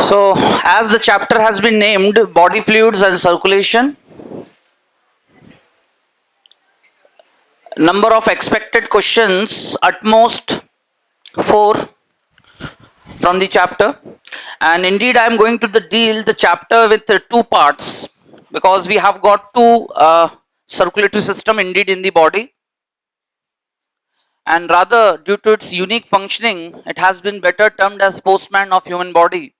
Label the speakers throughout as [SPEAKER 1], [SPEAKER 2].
[SPEAKER 1] So, as the chapter has been named Body Fluids and Circulation, number of expected questions at most 4 from the chapter, and indeed I am going to deal the chapter with two parts because we have got two circulatory system indeed in the body, and rather due to its unique functioning it has been better termed as postman of human body.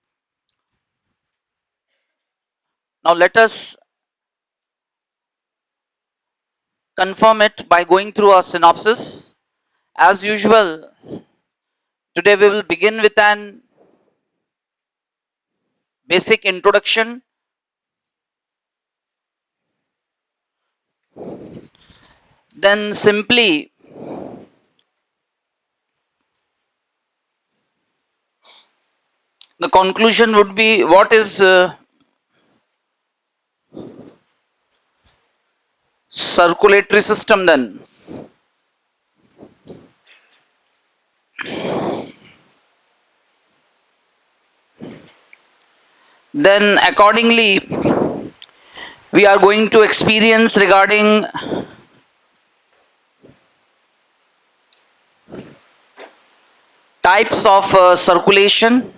[SPEAKER 1] Now let us confirm it by going through a synopsis. As usual, today we will begin with an basic introduction, then simply the conclusion would be what is circulatory system then. Then accordingly we are going to experience regarding types of circulation,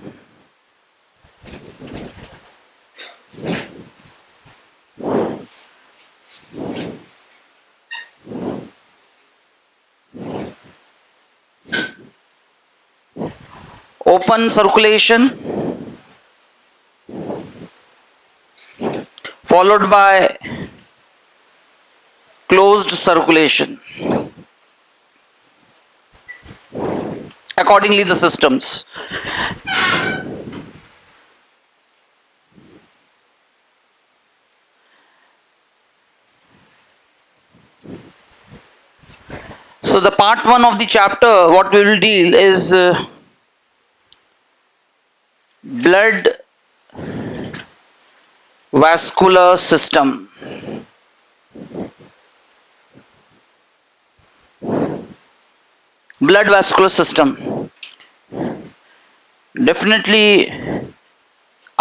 [SPEAKER 1] open circulation followed by closed circulation, accordingly the systems. So the part 1 of the chapter what we will deal is blood vascular system. Blood vascular system. Definitely,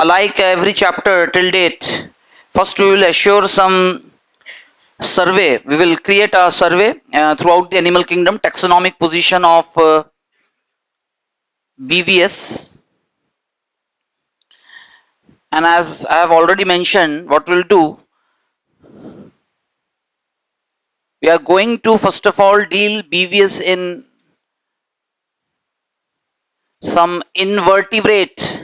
[SPEAKER 1] like every chapter till date, first we will assure some survey. We will create a survey throughout the animal kingdom, taxonomic position of BVS. And as I have already mentioned, what we'll do, we are going to first of all deal BVS in some invertebrates,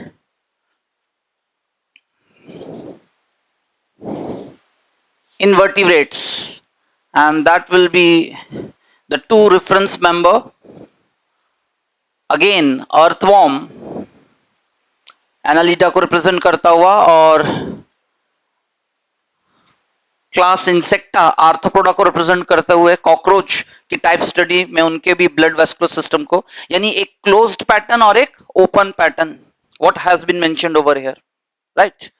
[SPEAKER 1] and that will be the two reference member. Again, earthworm एनालिटा को represent करता हुआ और class insecta arthropoda को represent करते हुए cockroach की type study में उनके भी ब्लड वेस्कुलर सिस्टम को, यानी एक क्लोज्ड पैटर्न और एक open pattern, what has been mentioned over here, right.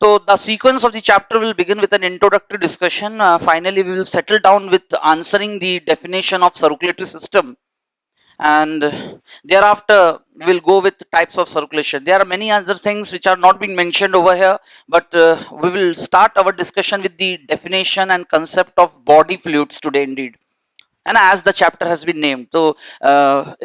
[SPEAKER 1] So the sequence of the chapter will begin with an introductory discussion. Finally, we will settle down with answering the definition of circulatory system, and thereafter we will go with types of circulation. There are many other things which are not being mentioned over here, but we will start our discussion with the definition and concept of body fluids today indeed, and as the chapter has been named. तो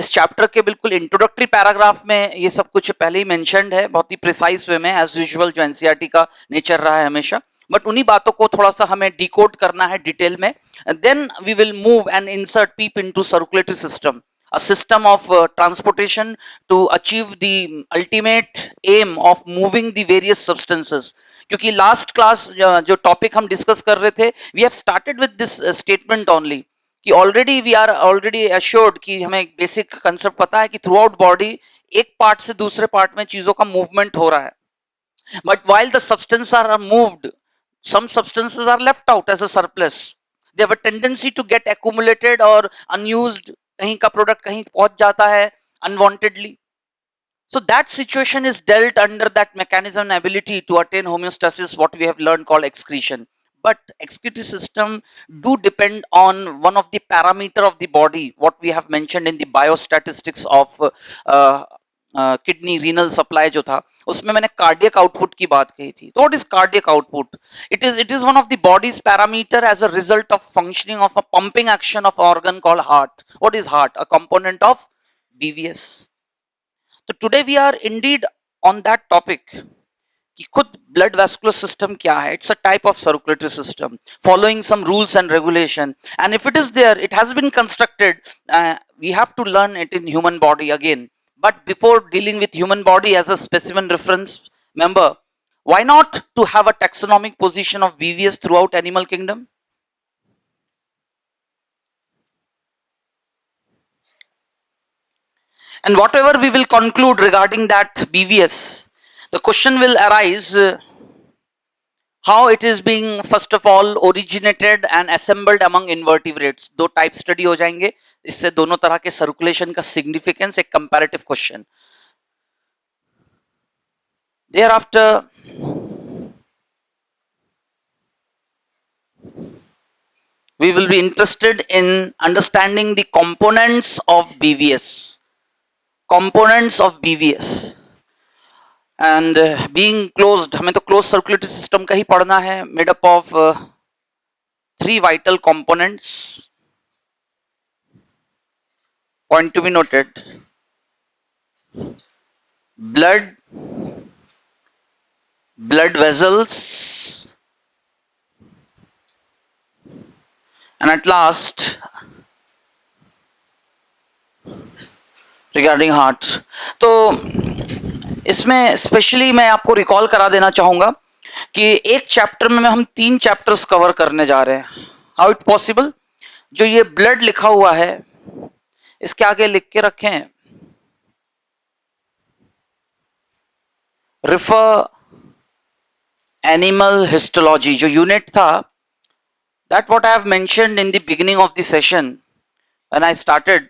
[SPEAKER 1] इस chapter के बिल्कुल introductory paragraph में ये सब कुछ पहले ही mentioned है बहुत ही precise way में, as usual जो NCERT का nature रहा है हमेशा, बट उन्हीं बातों को थोड़ा सा हमें decode करना है डिटेल में. Then we will move and insert peep into circulatory system, a system of transportation to achieve the ultimate aim of moving the various substances. क्योंकि लास्ट क्लास जो टॉपिक हम डिस्कस कर रहे थे, we have started with this statement only कि already we are already assured कि हमें एक बेसिक कंसेप्ट पता है कि थ्रू आउट बॉडी एक पार्ट से दूसरे पार्ट में चीजों का मूवमेंट हो रहा है, but while the substance are moved, some substances are left out as a surplus. They have a tendency to get accumulated or unused. कहीं का प्रोडक्ट कहीं पहुंच जाता है unwantedly. So that situation is dealt under that mechanism and ability to attain homeostasis, what we have learned called excretion. But excretory system do depend on one of the parameter of the body, what we have mentioned in the biostatistics of kidney renal supply जो था, उसमें मैंने cardiac output की बात कही थी. तो what is cardiac output? It is one of the body's parameter as a result of functioning of a pumping action of organ called heart. What is heart? A component of BVS. तो today we are indeed on that topic कि खुद blood vascular system क्या है. It's a type of circulatory system following some rules and regulation, and if it is there, it has been constructed, we have to learn it in human body again. But before dealing with human body as a specimen reference member, why not to have a taxonomic position of BVS throughout animal kingdom? And whatever we will conclude regarding that BVS, the question will arise, how it is being first of all originated and assembled among invertebrates. दो type study हो जाएंगे, इससे दोनों तरह के circulation का significance, एक comparative question. Thereafter, we will be interested in understanding the components of BVS. Components of BVS. And being closed, हमें तो closed circulatory system का ही पढ़ना है, made up of 3 vital components. Point to be noted: blood vessels, and at last regarding heart. तो इसमें specially मैं आपको recall करा देना चाहूंगा कि एक चैप्टर में हम 3 चैप्टर्स कवर करने जा रहे हैं. How it possible? जो ये ब्लड लिखा हुआ है, इसके आगे लिख के रखें, रिफर एनिमल हिस्टोलॉजी. जो यूनिट था, that what I have mentioned in the beginning of the session when I started.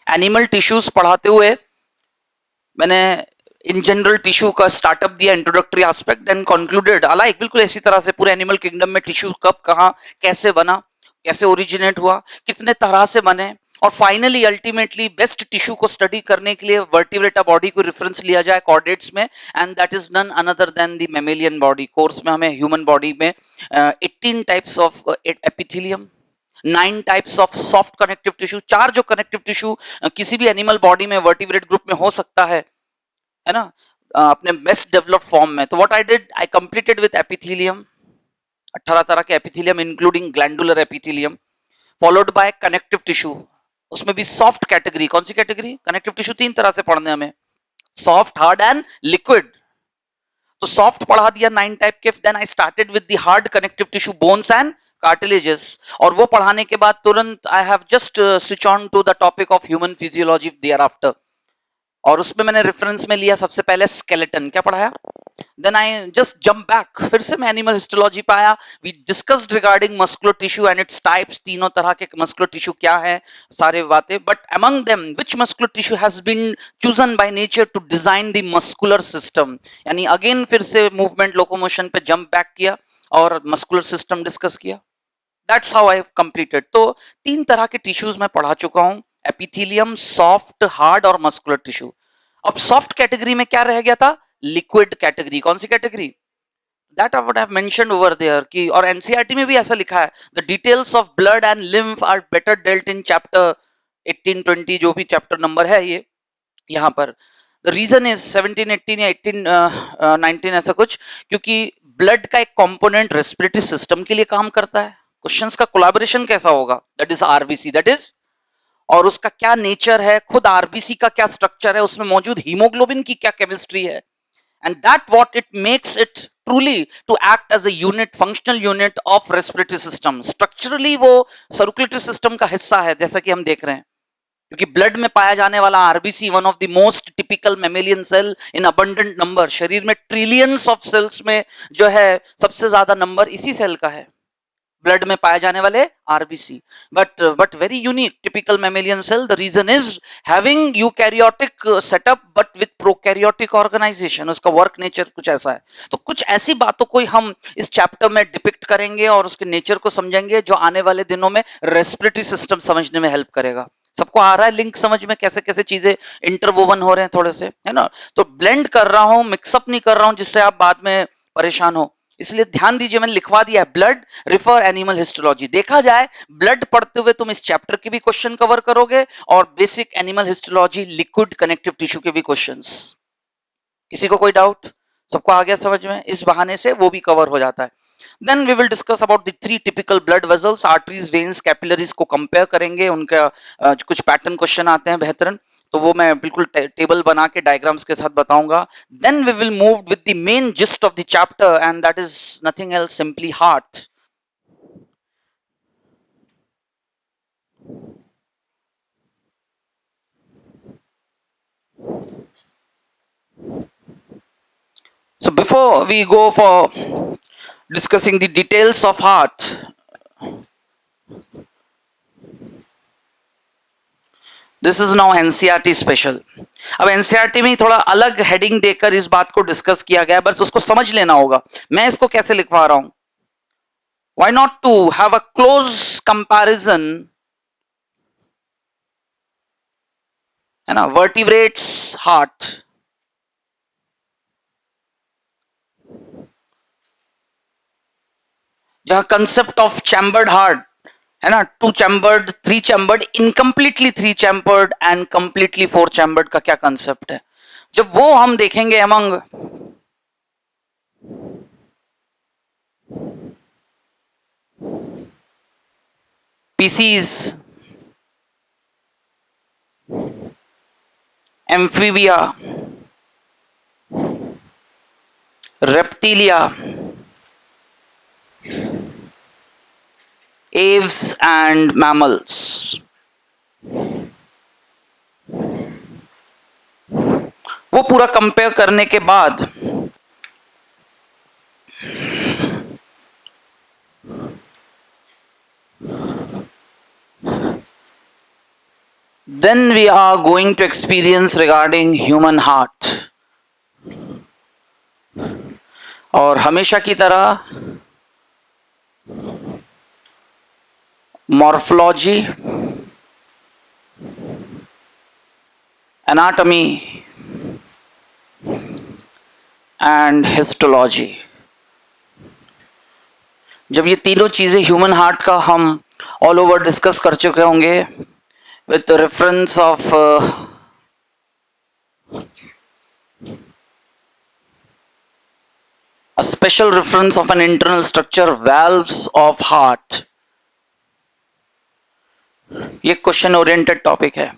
[SPEAKER 1] Animal tissues पढ़ाते हुए मैंने इन जनरल टिश्यू का स्टार्टअप दिया, introductory aspect, then concluded alike बिल्कुल इसी तरह से पूरे एनिमल किंगडम में टिश्यू कब, कहां, कैसे बना, कैसे ओरिजिनेट हुआ, कितने तरह से बने, और फाइनली अल्टीमेटली बेस्ट टिश्यू को स्टडी करने के लिए वर्टिब्रेटा बॉडी को रेफरेंस लिया जाए कॉर्डेट्स में, and that is none another than the mammalian body. Course में हमें ह्यूमन बॉडी में 18 types of epithelium, 9 types of soft connective tissue, 4 जो कनेक्टिव टिश्यू किसी भी एनिमल बॉडी में वर्टिब्रेट ग्रुप में हो सकता है ना, अपने बेस्ट डेवलप्ड फॉर्म में. तो what I did, I completed with epithelium, 18 तरह के epithelium including glandular epithelium, followed by connective tissue. उसमें भी सॉफ्ट कैटेगरी. कौन सी कैटेगरी? कनेक्टिव टिश्यू 3 तरह से पढ़ने हमें, सॉफ्ट, हार्ड एंड लिक्विड. तो सॉफ्ट पढ़ा दिया 9 टाइप के. Then I started with the hard connective tissue, bones and cartilages, और वो पढ़ाने के बाद तुरंत I have just switch on to the topic of human physiology thereafter. और उसमें मैंने रेफरेंस में लिया सबसे पहले स्केलेटन. क्या पढ़ाया? Then I just jump back, फिर से मैं एनिमल हिस्टोलॉजी पे आया. We discussed regarding muscular tissue and its types. तीनों तरह के मस्कुलर टिश्यू क्या है, सारे बातें. But among them which muscular tissue has been chosen by nature to design the muscular system. यानी अगेन फिर से मूवमेंट, लोकोमोशन पे जंप बैक किया और मस्कुलर सिस्टम डिस्कस किया. That's how I have completed. तो 3 तरह के टिश्यूज मैं पढ़ा चुका हूं, एपिथेलियम, सॉफ्ट, हार्ड और मस्कुलर टिश्यू. अब सॉफ्ट कैटेगरी में क्या रह गया था? Liquid category. कौन सी category? That I would have mentioned over there कि, और एनसीईआरटी में भी ऐसा लिखा है, the details of blood and lymph are better dealt in chapter 18, 20, जो भी चैप्टर नंबर है ये यहाँ पर. द रीजन इज 17, 18 या 18, 19 ऐसा कुछ, क्योंकि ब्लड का एक कंपोनेंट रेस्पिरेटरी सिस्टम के लिए काम करता है. क्वेश्चंस का कोलैबोरेशन कैसा होगा? That is RBC, that is, और उसका क्या नेचर है, खुद आरबीसी का क्या स्ट्रक्चर है, उसमें मौजूद हीमोग्लोबिन की क्या केमिस्ट्री है, and that what it makes it truly to act as a unit, functional unit of respiratory system. Structurally वो सर्कुलेटरी सिस्टम का हिस्सा है, जैसा कि हम देख रहे हैं, क्योंकि ब्लड में पाया जाने वाला RBC one of the most typical mammalian cell in abundant number. शरीर में ट्रिलियंस ऑफ सेल्स में जो है सबसे ज्यादा नंबर इसी सेल का है, ब्लड में पाए जाने वाले RBC. But very unique typical mammalian cell. The reason is having eukaryotic setup but with prokaryotic organization. उसका वर्क नेचर कुछ ऐसा है. तो कुछ ऐसी बातों को हम इस चैप्टर में डिपिक्ट करेंगे और उसके नेचर को समझेंगे, जो आने वाले दिनों में रेस्पिरेटरी सिस्टम समझने में हेल्प करेगा. सबको आ रहा है लिंक समझ में, कैसे कैसे चीजें इंटरवोवन हो रहे हैं थोड़े से, है ना? तो ब्लेंड कर रहा हूं, मिक्सअप नहीं कर रहा हूं जिससे आप बाद में परेशान हो। इसलिए ध्यान दीजिए, मैंने लिखवा दिया है ब्लड रिफर एनिमल हिस्टोलॉजी। देखा जाए ब्लड पढ़ते हुए तुम इस चैप्टर के भी क्वेश्चन कवर करोगे और basic animal histology liquid connective tissue के भी क्वेश्चंस। किसी को कोई डाउट? सबको आ गया समझ में? इस बहाने से वो भी कवर हो जाता है। Then we will discuss about the 3 typical blood vessels, arteries, veins, capillaries को कंपेयर करेंगे। उनका कुछ पैटर्न क्वेश्चन आते हैं बेहतरीन, तो वो मैं बिल्कुल टेबल बना के डायग्राम्स के साथ बताऊंगा। Then we will move with the main gist of the chapter and that is nothing else, simply heart. So before we go for discussing the details of heart, this is now NCERT special. अब NCERT में थोड़ा अलग heading देकर इस बात को discuss किया गया, बस उसको समझ लेना होगा मैं इसको कैसे लिखवा रहा हूं। Why not to have a close comparison, है ना, वर्टिब्रेट्स हार्ट, जहां कंसेप्ट ऑफ चैम्बर्ड हार्ट है ना, 2 chambered, 3 chambered, incompletely 3 chambered and completely 4 chambered का क्या कंसेप्ट है, जब वो हम देखेंगे among Pisces, Amphibia, Reptilia, Aves and mammals, वो पूरा कंपेयर करने के बाद then we are going to experience regarding human heart। और हमेशा की तरह मॉर्फोलॉजी, एनाटॉमी एंड हिस्टोलॉजी, जब ये तीनों चीजें ह्यूमन हार्ट का हम ऑल ओवर डिस्कस कर चुके होंगे with the reference of a special reference of an internal structure, valves of heart। ये क्वेश्चन ओरिएंटेड टॉपिक है।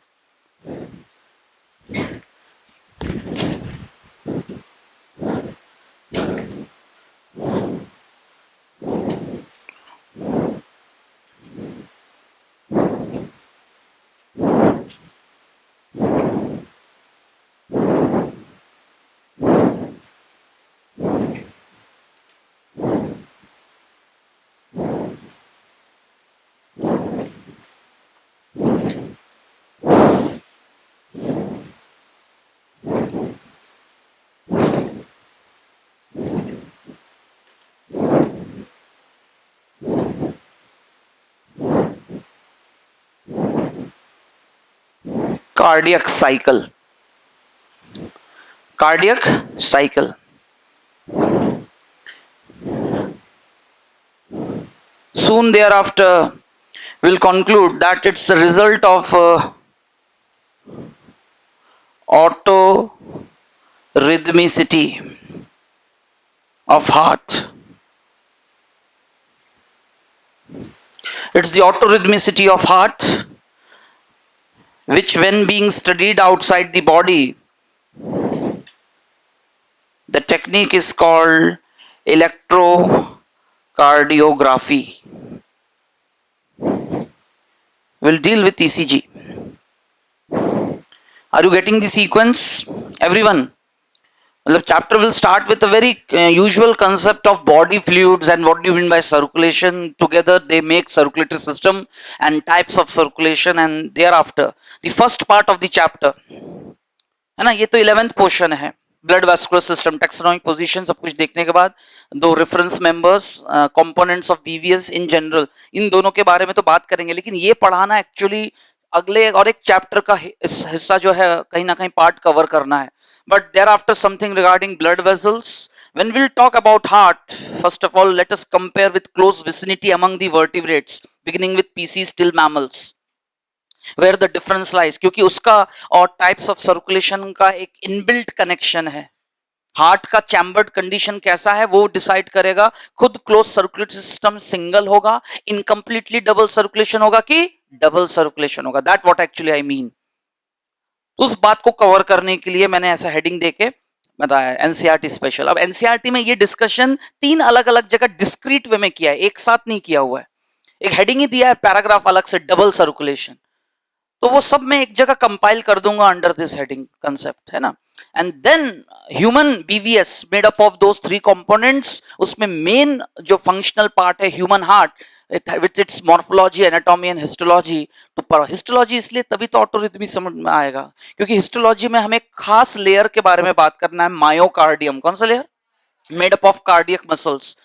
[SPEAKER 1] Cardiac cycle, cardiac cycle, soon thereafter we'll conclude that it's the result of autorhythmicity of heart। It's the autorhythmicity of heart which, when being studied outside the body, the technique is called electrocardiography। We'll deal with ECG। Are you getting the sequence, everyone? The chapter will start with a very usual concept of body fluids and what do you mean by circulation. Together they make circulatory system and types of circulation, and thereafter the first part of the chapter, है ना, ये तो 11th portion है। Blood vascular system, taxonomic position, सब कुछ देखने के बाद 2 reference members, components of VVS in general, इन दोनों के बारे में तो बात करेंगे, लेकिन ये पढ़ाना एक्चुअली अगले और एक चैप्टर का हिस्सा जो है कहीं ना कहीं पार्ट कवर करना है. But thereafter something regarding blood vessels. When we'll talk about heart, first of all, let us compare with close vicinity among the vertebrates, beginning with PC still mammals. Where the difference lies, क्योंकि उसका और types of circulation का एक inbuilt connection है. Heart का chambered condition कैसा है वो डिसाइड करेगा. खुद क्लोज सर्कुलेटरी सिस्टम सिंगल होगा, इनकम्प्लीटली डबल सर्कुलेशन होगा कि डबल सर्कुलेशन होगा. That what actually I mean. उस बात को कवर करने के लिए मैंने ऐसा हेडिंग देके बताया एनसीईआरटी स्पेशल. अब एनसीईआरटी में ये डिस्कशन 3 अलग अलग जगह डिस्क्रीट वे में किया है, एक साथ नहीं किया हुआ है. एक हेडिंग ही दिया है, पैराग्राफ अलग से, डबल सर्कुलेशन. तो वो सब मैं एक जगह कंपाइल कर दूंगा अंडर दिस हेडिंग कंसेप्ट, है ना. And then human BVS made up of those 3 components. उसमें मेन जो फंक्शनल पार्ट है human heart with its morphology, anatomy and histology. तो हिस्टोलॉजी इसलिए तभी तो ऑटोरिथमी समझ में आएगा क्योंकि हिस्टोलॉजी में हमें खास लेयर के बारे में बात करना है, मायोकार्डियम. कौन सा layer? Made up of cardiac muscles.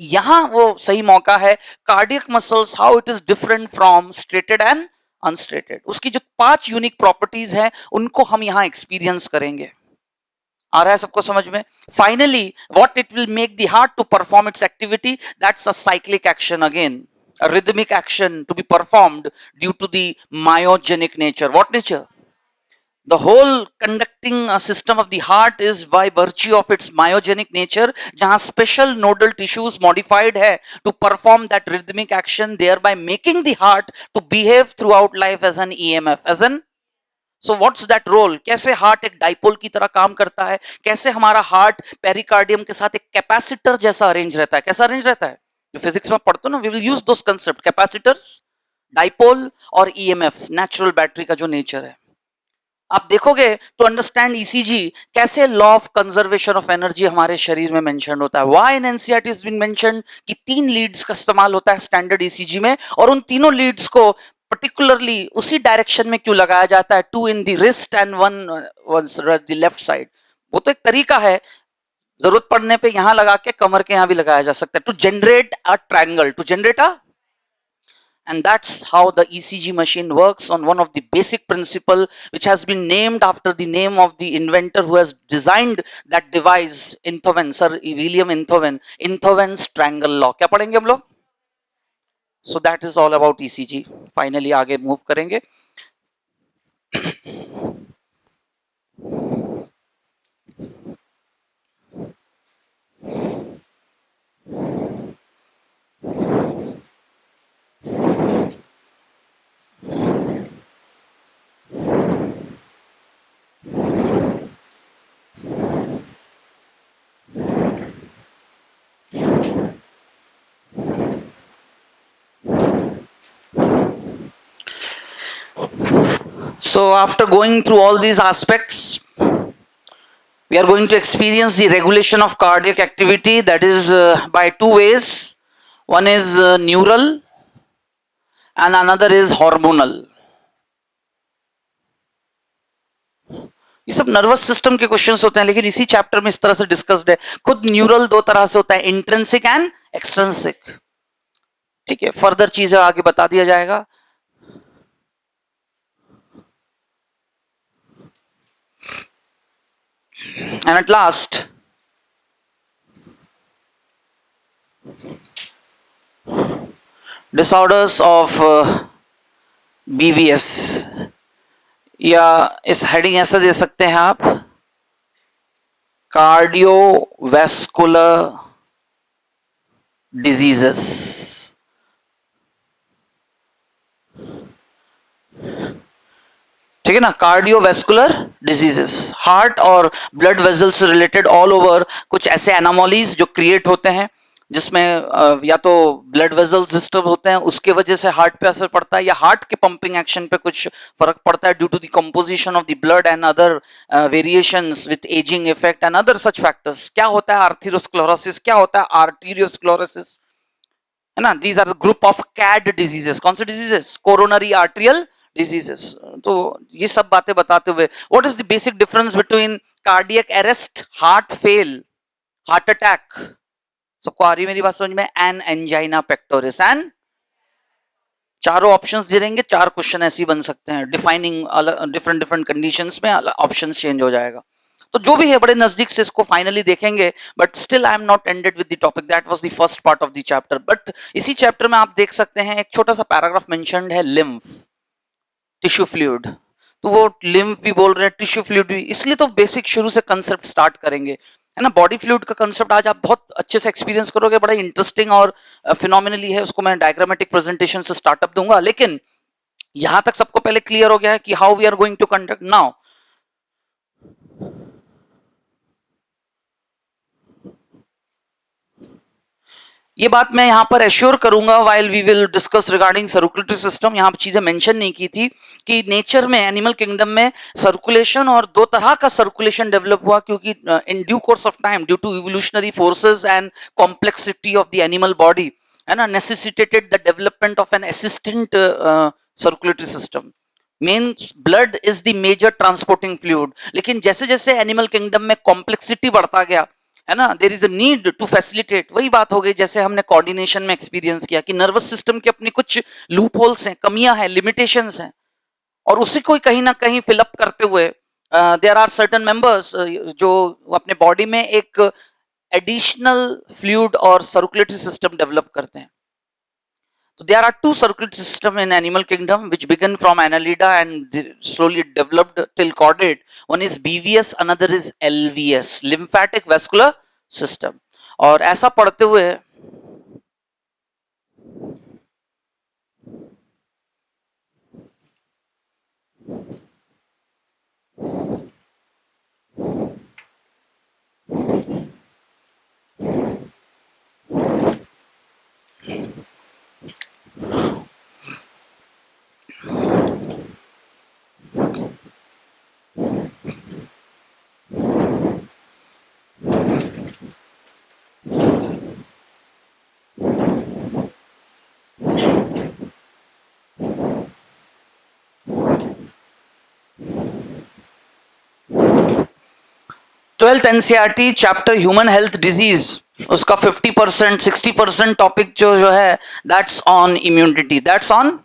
[SPEAKER 1] यहां वो सही मौका है. Cardiac muscles, how it is different from striated and unstriated. उसकी जो 5 यूनिक प्रॉपर्टीज हैं उनको हम यहां एक्सपीरियंस करेंगे. आ रहा है सबको समझ में? Finally what it will make the heart to perform its activity, that's a cyclic action again, a rhythmic action to be performed due to the myogenic nature. What nature? The whole conducting system of the heart is by virtue of its myogenic nature, जहां special nodal tissues modified है to perform that rhythmic action, thereby making the heart to behave throughout life as an EMF, as an. So what's that role? कैसे heart एक dipole की तरह काम करता है, कैसे हमारा हार्ट पेरिकार्डियम के साथ एक कैपेसिटर जैसा अरेंज रहता है. कैसा अरेंज रहता है? जो फिजिक्स में पढ़ते हो ना, we will use those concept, capacitors, dipole और ईएमएफ, नेचुरल बैटरी का जो नेचर है. आप देखोगे तो अंडरस्टैंड ईसीजी कैसे law of conservation of energy हमारे शरीर में मेंशन होता है. Why in NCERT is being mention कि 3 लीड्स का इस्तेमाल होता है स्टैंडर्ड ईसीजी में, और उन तीनों लीड्स को पर्टिकुलरली उसी डायरेक्शन में क्यों लगाया जाता है, 2 in the wrist and 1 the left side. वो तो एक तरीका है, जरूरत पड़ने पे यहां लगा के कमर के यहां भी लगाया जा सकता है, to generate a triangle, to generate a. And that's how the ECG machine works on one of the basic principle which has been named after the name of the inventor who has designed that device, Inthoven, Sir William Inthoven, Inthoven's triangle law. क्या पढ़ेंगे हम लोग? So that is all about ECG. Finally आगे move करेंगे. So after going through all these aspects, we are going to experience the regulation of cardiac activity, that is by 2 ways. One is neural and another is hormonal. ये सब nervous system के questions होते हैं, लेकिन इसी chapter में इस तरह से डिस्कस्ड है. खुद न्यूरल 2 तरह से होता है, इंट्रिंसिक एंड एक्सट्रिंसिक. ठीक है, फर्दर चीजें आगे बता दिया जाएगा. And at last, disorders of BVS, या इस हेडिंग ऐसा दे सकते हैं आप, कार्डियोवैस्कुलर डिजीजेस. ठीक है ना, कार्डियोवैस्कुलर डिजीजेस, हार्ट और ब्लड वेजल्स से रिलेटेड ऑल ओवर कुछ ऐसे एनामोलीज जो क्रिएट होते हैं जिसमें या तो ब्लड वेजल्स डिस्टर्ब होते हैं, उसके वजह से हार्ट पे असर पड़ता है, या हार्ट के पंपिंग एक्शन पे कुछ फर्क पड़ता है due to the composition of the blood and other variations with aging effect and other such factors. क्या होता है आर्थेरोस्क्लेरोसिस, क्या होता है आर्टेरियोस्क्लेरोसिस, है ना. These are the group of CAD diseases. कौन से डिजीजेस? Coronary arterial diseases. तो ये सब बातें बताते हुए, what is the basic difference between cardiac arrest, heart fail, heart attack? सबको आ रही है मेरी बात समझ में? एन एंजाइना पेक्टोरिस एंड चारों ऑप्शंस दे देंगे, 4 क्वेश्चन ऐसे ही बन सकते हैं, डिफाइनिंग डिफरेंट डिफरेंट कंडीशंस में ऑप्शंस चेंज हो जाएगा। तो जो भी है बड़े नजदीक से इसको फाइनली देखेंगे, but still I am not ended with the topic, that was the first part of the chapter. But इसी चैप्टर में आप देख सकते हैं एक छोटा सा पैराग्राफ मेंशन्ड है, लिम्फ, टिश्यू फ्लूइड। तो वो लिम्फ भी बोल रहे हैं, टिश्यू फ्लूइड भी, इसलिए तो बेसिक शुरू से कंसेप्ट स्टार्ट करेंगे, है ना। बॉडी फ्लूइड का कंसेप्ट आज आप बहुत अच्छे से एक्सपीरियंस करोगे, बड़ा इंटरेस्टिंग और फिनोमिनली है, उसको मैं डायग्रामेटिक प्रेजेंटेशन से स्टार्टअप दूंगा। लेकिन यहां तक सबको पहले क्लियर हो गया है कि how we are going to conduct now. ये बात मैं यहां पर एश्योर करूंगा while we will discuss regarding circulatory system. यहां पर चीजें मेंशन नहीं की थी कि नेचर में, एनिमल किंगडम में सर्कुलेशन और दो तरह का सर्कुलेशन डेवलप हुआ, क्योंकि in due course of time, due to evolutionary forces and complexity of the animal body, है ना, necessitated the development of an assistant circulatory system. Means blood is the major transporting fluid. लेकिन जैसे जैसे animal kingdom में complexity बढ़ता गया, है ना, there is a need to facilitate. वही बात हो गई जैसे हमने कोऑर्डिनेशन में एक्सपीरियंस किया कि नर्वस सिस्टम की अपनी कुछ लूप होल्स हैं, कमियां हैं, लिमिटेशंस हैं, और उसी को कहीं ना कहीं फिलअप करते हुए देयर आर सर्टेन मेंबर्स जो अपने बॉडी में एक एडिशनल फ्लूइड और सर्कुलेटरी सिस्टम डेवलप करते हैं। So there are two circulatory systems in animal kingdom which begin from Annelida and slowly developed till chordate. One is BVS, another is LVS, lymphatic vascular system. और ऐसा पढ़ते हुए 12th NCERT chapter human health disease, उसका 50% 60% topic जो है that's on immunity, that's on.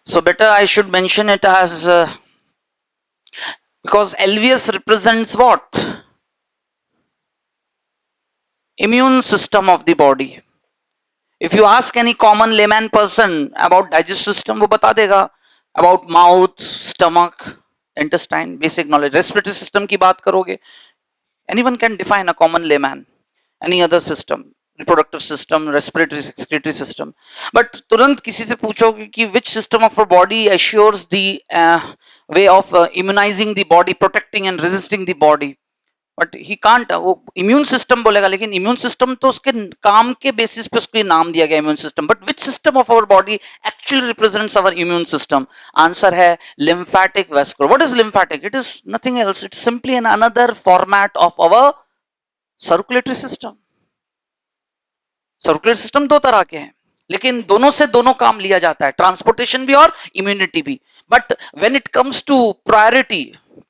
[SPEAKER 1] So better I should mention it as because LVS represents what? Immune system of the body. If you ask any common layman person about digestive system, वो बता देगा about mouth, stomach, intestine, basic knowledge. Respiratory system की बात करोगे, anyone can define a common layman. Any other system, reproductive system, respiratory, excretory system. But तुरंत किसी से पूछोगे कि which system of our body assures the way of immunizing the body, protecting and resisting the body. But he can't, वो immune system बोलेगा, लेकिन immune system तो उसके काम के बेसिस पे उसको नाम दिया गया immune system. But which system of our body actually represents our immune system? Answer है lymphatic vascular. What is lymphatic? It is nothing else, it's simply an another format of our circulatory system. Circulatory system दो तरह के हैं, लेकिन दोनों से दोनों काम लिया जाता है, ट्रांसपोर्टेशन भी और इम्यूनिटी भी। But when it comes to priority,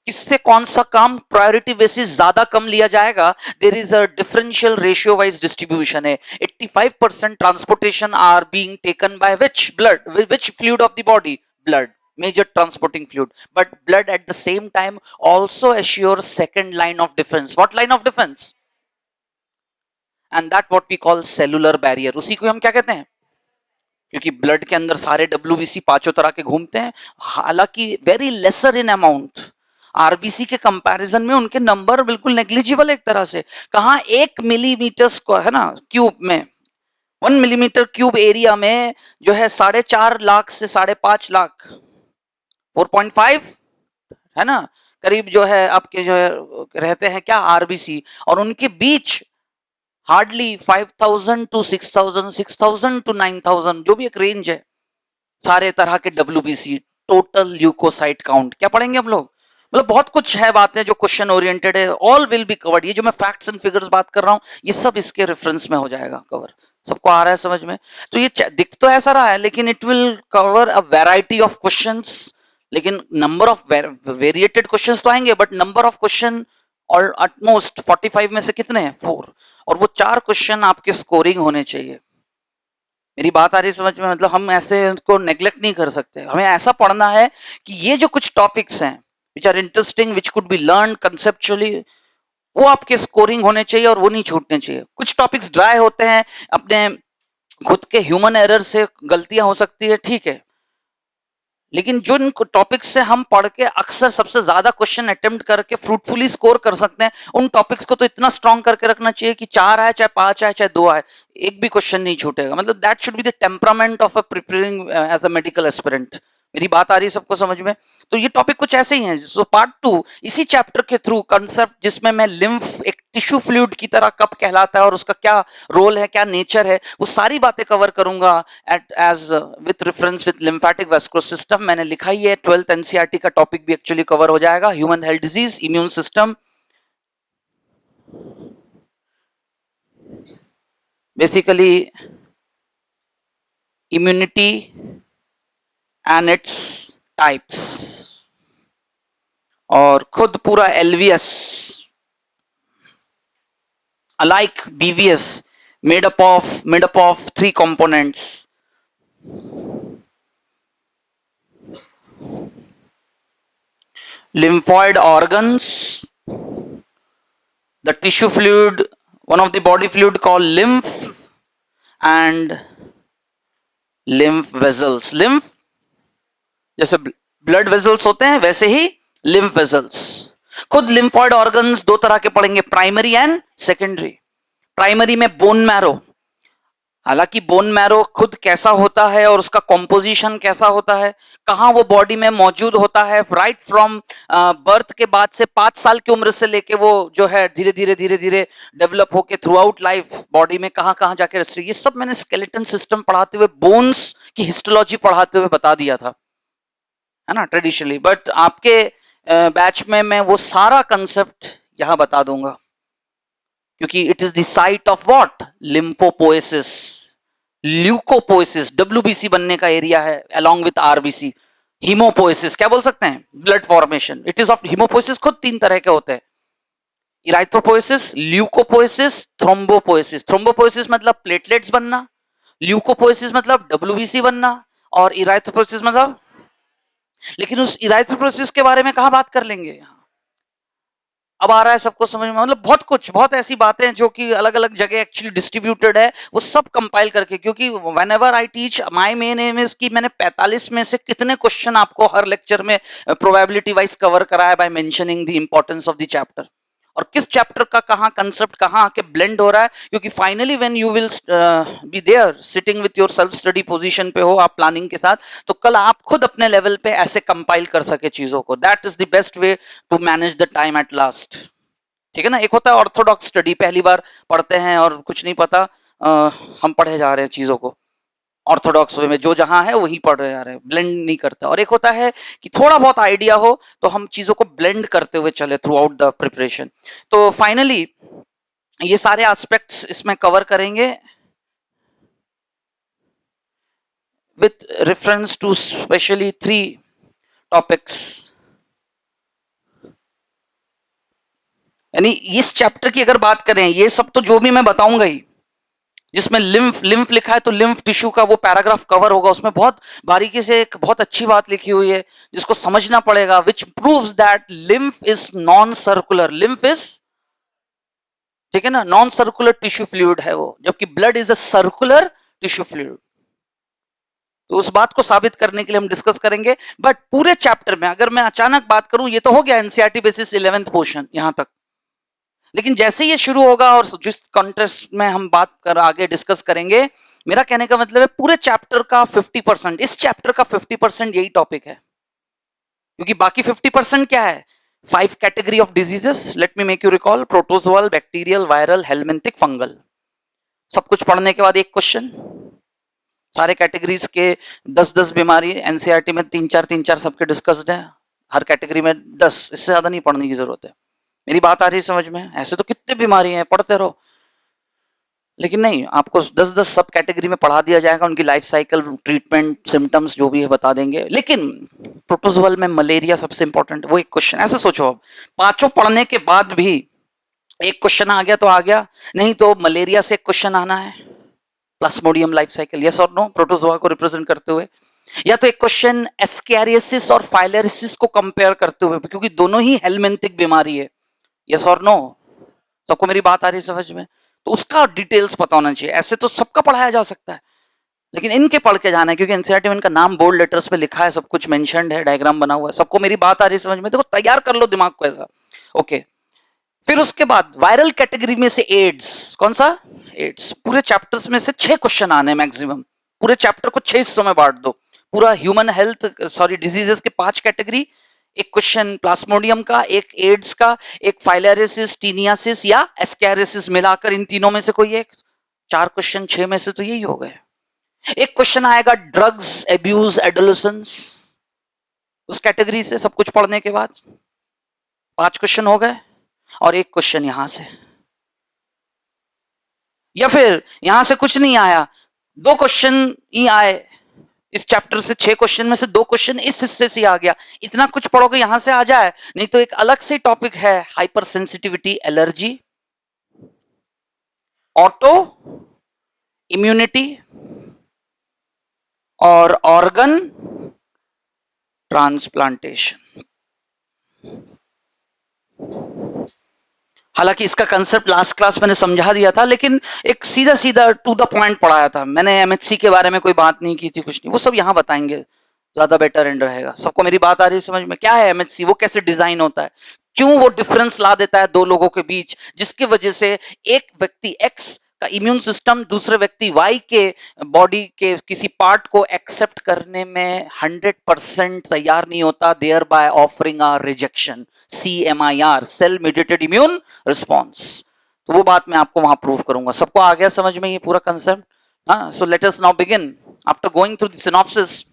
[SPEAKER 1] किससे कौन सा काम प्रायोरिटी बेसिस ज्यादा कम लिया जाएगा, there is a differential ratio wise distribution है। 85% transportation are being taken by which blood, which fluid of the body? Blood, major transporting fluid. But blood at the same time also assures second line of defense. What line of defense? And that what we call cellular barrier. उसी को हम क्या कहते हैं? क्योंकि blood के अंदर सारे WBC पांचों तरह के घूमते हैं, हालांकि very lesser in amount. RBC के कंपैरिजन में उनके नंबर बिल्कुल नेग्लिजिबल एक तरह से। कहां 1 मिलीमीटर को, है ना, क्यूब में, 1 मिलीमीटर क्यूब एरिया में जो है 4.5 लाख से 5.5 लाख, 4.5, है ना, करीब जो है आपके जो है रहते हैं क्या, आरबीसी, और उनके बीच हार्डली 5,000 टू 6,000, 6,000 टू 9,000, जो भी एक रेंज है, सारे तरह के WBC, टोटल ल्यूकोसाइट काउंट। क्या पढ़ेंगे हम लोग? मतलब बहुत कुछ है बातें जो क्वेश्चन ओरिएंटेड है, ऑल विल बी कवर्ड। ये जो मैं फैक्ट्स एंड फिगर्स बात कर रहा हूं, ये सब इसके रेफरेंस में हो जाएगा कवर। सबको आ रहा है समझ में? तो ये दिख तो ऐसा रहा है, लेकिन it will cover a variety of questions. लेकिन नंबर ऑफ वेरिएटेड क्वेश्चंस तो आएंगे, बट नंबर ऑफ क्वेश्चन और एटमोस्ट 45 में से कितने हैं? 4। और वो 4 क्वेश्चन आपके स्कोरिंग होने चाहिए। मेरी बात आ रही है समझ में? मतलब हम ऐसे को नेग्लेक्ट नहीं कर सकते, हमें ऐसा पढ़ना है कि ये जो कुछ टॉपिक्स हैं which are interesting, which could be learn conceptually, वो आपके स्कोरिंग होने चाहिए और वो नहीं छूटने चाहिए। कुछ टॉपिक्स ड्राई होते हैं, अपने खुद के ह्यूमन एरर से गलतियां हो सकती है, ठीक है, लेकिन जो टॉपिक्स से हम पढ़ के अक्सर सबसे ज्यादा क्वेश्चन अटेम्प्ट करके फ्रूटफुली स्कोर कर सकते हैं, उन टॉपिक्स को तो इतना स्ट्रांग करके रखना चाहिए कि 4 आए चाहे 5 आए चाहे 2 आए, एक भी क्वेश्चन नहीं छूटेगा। मतलब that should be the temperament of a preparing as a medical aspirant. मेरी बात आ रही है सबको समझ में? तो ये टॉपिक कुछ ऐसे ही हैं। सो पार्ट 2 इसी चैप्टर के थ्रू कंसेप्ट, जिसमें मैं लिम्फ एक टिश्यू फ्लूइड की तरह कब कहलाता है और उसका क्या रोल है, क्या नेचर है, वो सारी बातें कवर करूंगा at edge with reference with lymphatic vascular system. मैंने लिखा ही है, 12th एनसीईआरटी का टॉपिक भी एक्चुअली कवर हो जाएगा, human health disease, immune system, basically immunity and its types, और खुद पूरा LVS like BVS made up of 3 components: lymphoid organs, the tissue fluid, one of the body fluid called lymph, and lymph vessels. Lymph जैसे blood vessels होते हैं वैसे ही lymph vessels. खुद lymphoid organs 2 तरह के पढ़ेंगे, प्राइमरी एंड सेकेंडरी। प्राइमरी में bone marrow, हालांकि बोन मैरो खुद कैसा होता है और उसका कॉम्पोजिशन कैसा होता है, कहाँ वो बॉडी में मौजूद होता है, राइट फ्रॉम बर्थ के बाद से 5 साल की उम्र से लेके वो जो है धीरे धीरे डेवलप होके थ्रू आउट लाइफ बॉडी में कहाँ कहाँ जाके रह, ये सब मैंने स्केलेटन सिस्टम पढ़ाते हुए, बोन्स की हिस्टोलॉजी पढ़ाते हुए बता दिया था, है ना, ट्रेडिशनली। बट आपके बैच में मैं वो सारा कंसेप्ट यहां बता दूंगा, क्योंकि it is the site of what, lymphopoiesis, leucopoiesis, WBC बनने का एरिया है अलोंग विथ आरबीसी। हीमोपोएसिस क्या बोल सकते हैं, blood formation. It is of haemopoiesis खुद 3 तरह के होते हैं, इराइथ्रोपोएसिस, ल्यूकोपोएसिस, थ्रोम्बोपोएसिस। थ्रोम्बोपोएसिस मतलब प्लेटलेट्स बनना, ल्यूकोपोएसिस मतलब डब्ल्यूबीसी बनना, और इराइथ्रोपोएसिस मतलब, लेकिन उस इराइथ्रोपोएसिस के बारे में कहां बात कर लेंगे, अब आ रहा है सबको समझ में? मतलब बहुत कुछ, बहुत ऐसी बातें जो कि अलग अलग जगह एक्चुअली डिस्ट्रीब्यूटेड है, वो सब कंपाइल करके, क्योंकि whenever I teach, my main aim is कि मैंने 45 में से कितने क्वेश्चन आपको हर लेक्चर में प्रोबेबिलिटी वाइज कवर करा है by mentioning the importance of the chapter, और किस चैप्टर का कहाँ कंसेप्ट कहाँ आके ब्लेंड हो रहा है। क्योंकि finally when you will be there sitting with your self study position पे हो आप प्लानिंग के साथ, तो कल आप खुद अपने लेवल पे ऐसे कंपाइल कर सके चीजों को। That is the best way to manage the time at last. ठीक है ना? एक होता है ऑर्थोडॉक्स स्टडी, पहली बार पढ़ते हैं और कुछ नहीं पता, हम पढ़े जा रहे हैं चीजों को ऑर्थोडॉक्स वे में, जो जहां है वही पढ़ रहे जा रहे हैं, ब्लेंड नहीं करता। और एक होता है कि थोड़ा बहुत आइडिया हो तो हम चीजों को ब्लेंड करते हुए चले थ्रू आउट द प्रिपरेशन। तो फाइनली ये सारे एस्पेक्ट्स इसमें कवर करेंगे with reference to specially 3 topics. यानी इस चैप्टर की अगर बात करें, ये सब तो जो भी मैं बताऊंगा ही, जिसमें लिम्फ लिखा है तो लिम्फ टिश्यू का वो पैराग्राफ कवर होगा, उसमें बहुत बारीकी से एक बहुत अच्छी बात लिखी हुई है जिसको समझना पड़ेगा, which proves that lymph is non circular. Lymph is, ठीक है ना, नॉन सर्कुलर टिश्यू फ्लूइड है वो, जबकि blood is a circular tissue fluid. तो उस बात को साबित करने के लिए हम डिस्कस करेंगे। बट पूरे चैप्टर में अगर मैं अचानक बात करूं, ये तो हो गया एनसीईआरटी बेसिस 11th पोर्शन यहां तक, लेकिन जैसे ये शुरू होगा और जिस कॉन्टेक्स्ट में हम बात कर आगे डिस्कस करेंगे, मेरा कहने का मतलब है पूरे चैप्टर का 50%, इस चैप्टर का 50% यही टॉपिक है। क्योंकि बाकी 50% क्या है, 5 category of diseases, let me make you recall, protozoal, bacterial, viral, helminthic, fungal. सब कुछ पढ़ने के बाद एक क्वेश्चन, सारे कैटेगरीज के 10-10 बीमारी एनसीईआरटी में 3-4 सबके डिस्कस्ड है, हर कैटेगरी में 10, इससे ज्यादा नहीं पढ़ने की जरूरत है। मेरी बात आ रही है समझ में? ऐसे तो कितने बीमारी हैं, पढ़ते रहो, लेकिन नहीं, आपको 10-10 सब कैटेगरी में पढ़ा दिया जाएगा, उनकी लाइफ साइकिल, ट्रीटमेंट, सिम्टम्स जो भी है बता देंगे। लेकिन प्रोटोजोअल में मलेरिया सबसे इंपॉर्टेंट, वो एक क्वेश्चन, ऐसे सोचो अब 5 पढ़ने के बाद भी एक क्वेश्चन आ गया तो आ गया, नहीं तो मलेरिया से एक क्वेश्चन आना है, प्लाज्मोडियम लाइफ साइकिल, यस और नो, प्रोटोजोआ को रिप्रेजेंट करते हुए। या तो एक क्वेश्चन एस्कैरियोसिस और फाइलेरिसिस को कंपेयर करते हुए, क्योंकि दोनों ही हेलमिंथिक बीमारी है, यस और नो, सबको मेरी बात आ रही है समझ में? तो उसका डिटेल्स पता होना चाहिए। ऐसे तो सबका पढ़ाया जा सकता है, लेकिन इनके पढ़ के जाना है, क्योंकि एनसीईआरटी में इनका नाम बोल्ड लेटर्स पे लिखा है, सब कुछ मेंशन्ड है, डायग्राम बना हुआ है। सबको मेरी बात आ रही है समझ में? देखो, तैयार कर लो दिमाग को ऐसा। ओके, फिर उसके बाद वायरल कैटेगरी में से एड्स, कौन सा? एड्स। पूरे चैप्टर्स में से 6 क्वेश्चन आने मैक्सिमम। पूरे चैप्टर को 6 हिस्सों में बांट दो। पूरा ह्यूमन हेल्थ, सॉरी, डिजीजेस के 5 कैटेगरी, एक क्वेश्चन प्लाज्मोडियम का, एक एड्स का, एक फाइलेरिसिस, टीनियासिस या एस्कैरिसिस, मिलाकर इन तीनों में से कोई एक। 4 क्वेश्चन 6 में से तो यही हो गए। एक क्वेश्चन आएगा ड्रग्स एब्यूज एडोलेसेंस, उस कैटेगरी से सब कुछ पढ़ने के बाद 5 क्वेश्चन हो गए। और एक क्वेश्चन यहां से, या फिर यहां से कुछ नहीं आया, 2 क्वेश्चन ही आए इस चैप्टर से, 6 क्वेश्चन में से 2 क्वेश्चन इस हिस्से से आ गया। इतना कुछ पढ़ोगे यहां से आ जाए। नहीं तो एक अलग से टॉपिक है, hyper sensitivity allergy, auto immunity और ऑर्गन ट्रांसप्लांटेशन। हालांकि इसका कंसेप्ट लास्ट क्लास मैंने समझा दिया था, लेकिन एक सीधा सीधा टू द पॉइंट पढ़ाया था मैंने। एमएचसी के बारे में कोई बात नहीं की थी, कुछ नहीं, वो सब यहां बताएंगे, ज्यादा बेटर एंड रहेगा। सबको मेरी बात आ रही है समझ में? क्या है एमएचसी, वो कैसे डिजाइन होता है, क्यों वो डिफरेंस ला देता है 2 लोगों के बीच, जिसकी वजह से एक व्यक्ति एक्स का इम्यून सिस्टम दूसरे व्यक्ति वाई के बॉडी के किसी पार्ट को एक्सेप्ट करने में 100% तैयार नहीं होता, thereby offering a rejection, CMIR, cell mediated immune response. तो वो बात मैं आपको वहां प्रूव करूंगा। सबको आ गया समझ में ये पूरा कंसेप्ट? हाँ, so let us now begin after going through the synopsis.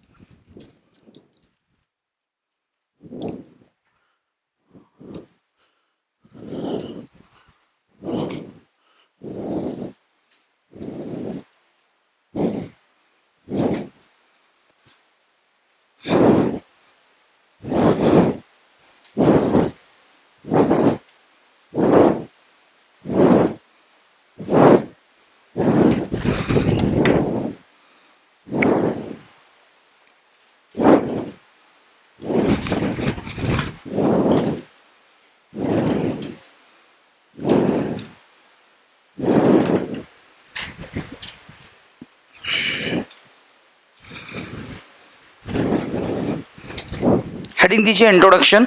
[SPEAKER 1] Heading दीजिए इंट्रोडक्शन।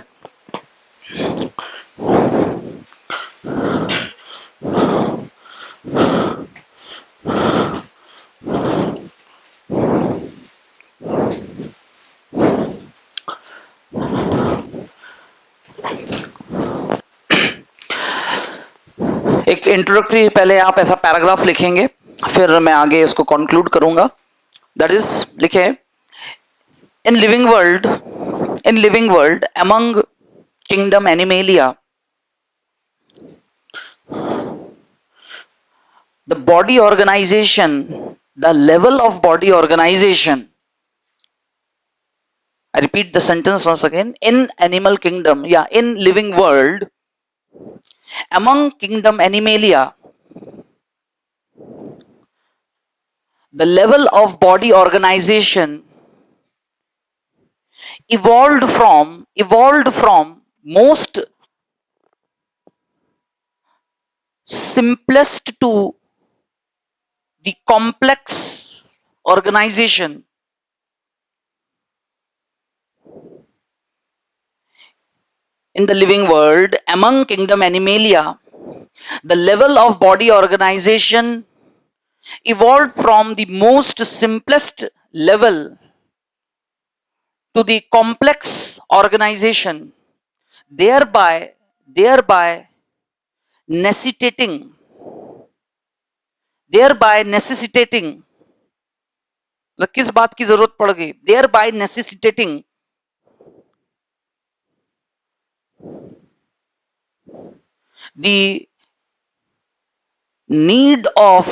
[SPEAKER 1] एक इंट्रोडक्टरी पहले आप ऐसा पैराग्राफ लिखेंगे, फिर मैं आगे उसको कंक्लूड करूंगा। दैट इज, लिखे, in living world among kingdom animalia, the body organization, the level of body organization, I repeat the sentence once again, in animal kingdom, in living world, among kingdom Animalia, the level of body organization evolved from most simplest to the complex organization. In the living world, among kingdom Animalia, the level of body organization evolved from the most simplest level to the complex organization, thereby necessitating किस बात की जरूरत पड़ गई? thereby necessitating the need of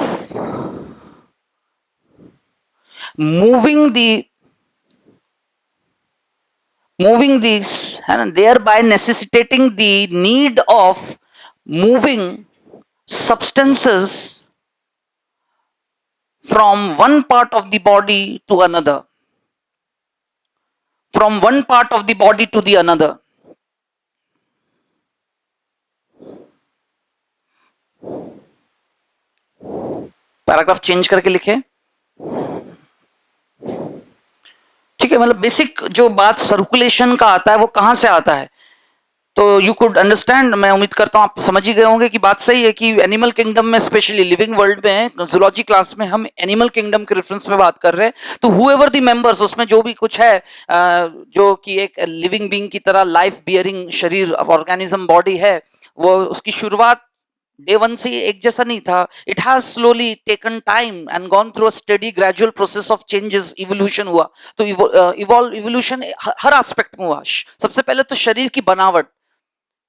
[SPEAKER 1] moving these, and thereby necessitating the need of moving substances from one part of the body to another, from one part of the body to the another. Paragraph change करके लिखे, ठीक है। मतलब basic जो बात circulation का आता है वो कहां से आता है, तो यू कुड अंडरस्टैंड, मैं उम्मीद करता हूं आप समझ ही गए होंगे कि बात सही है कि एनिमल किंगडम में, स्पेशली लिविंग वर्ल्ड में, जूलॉजी क्लास में हम एनिमल किंगडम के रेफरेंस में बात कर रहे हैं, तो हुएवर द मेंबर्स, उसमें जो भी कुछ है जो कि एक लिविंग बीइंग की तरह लाइफ बियरिंग शरीर ऑर्गेनिज्म बॉडी है, वो उसकी शुरुआत डे वन से एक जैसा नहीं था। It has slowly taken time and gone through a study gradual process of changes, evolution हुआ। तो इवोल्यूशन हर एस्पेक्ट में हुआ। सबसे पहले तो शरीर की बनावट,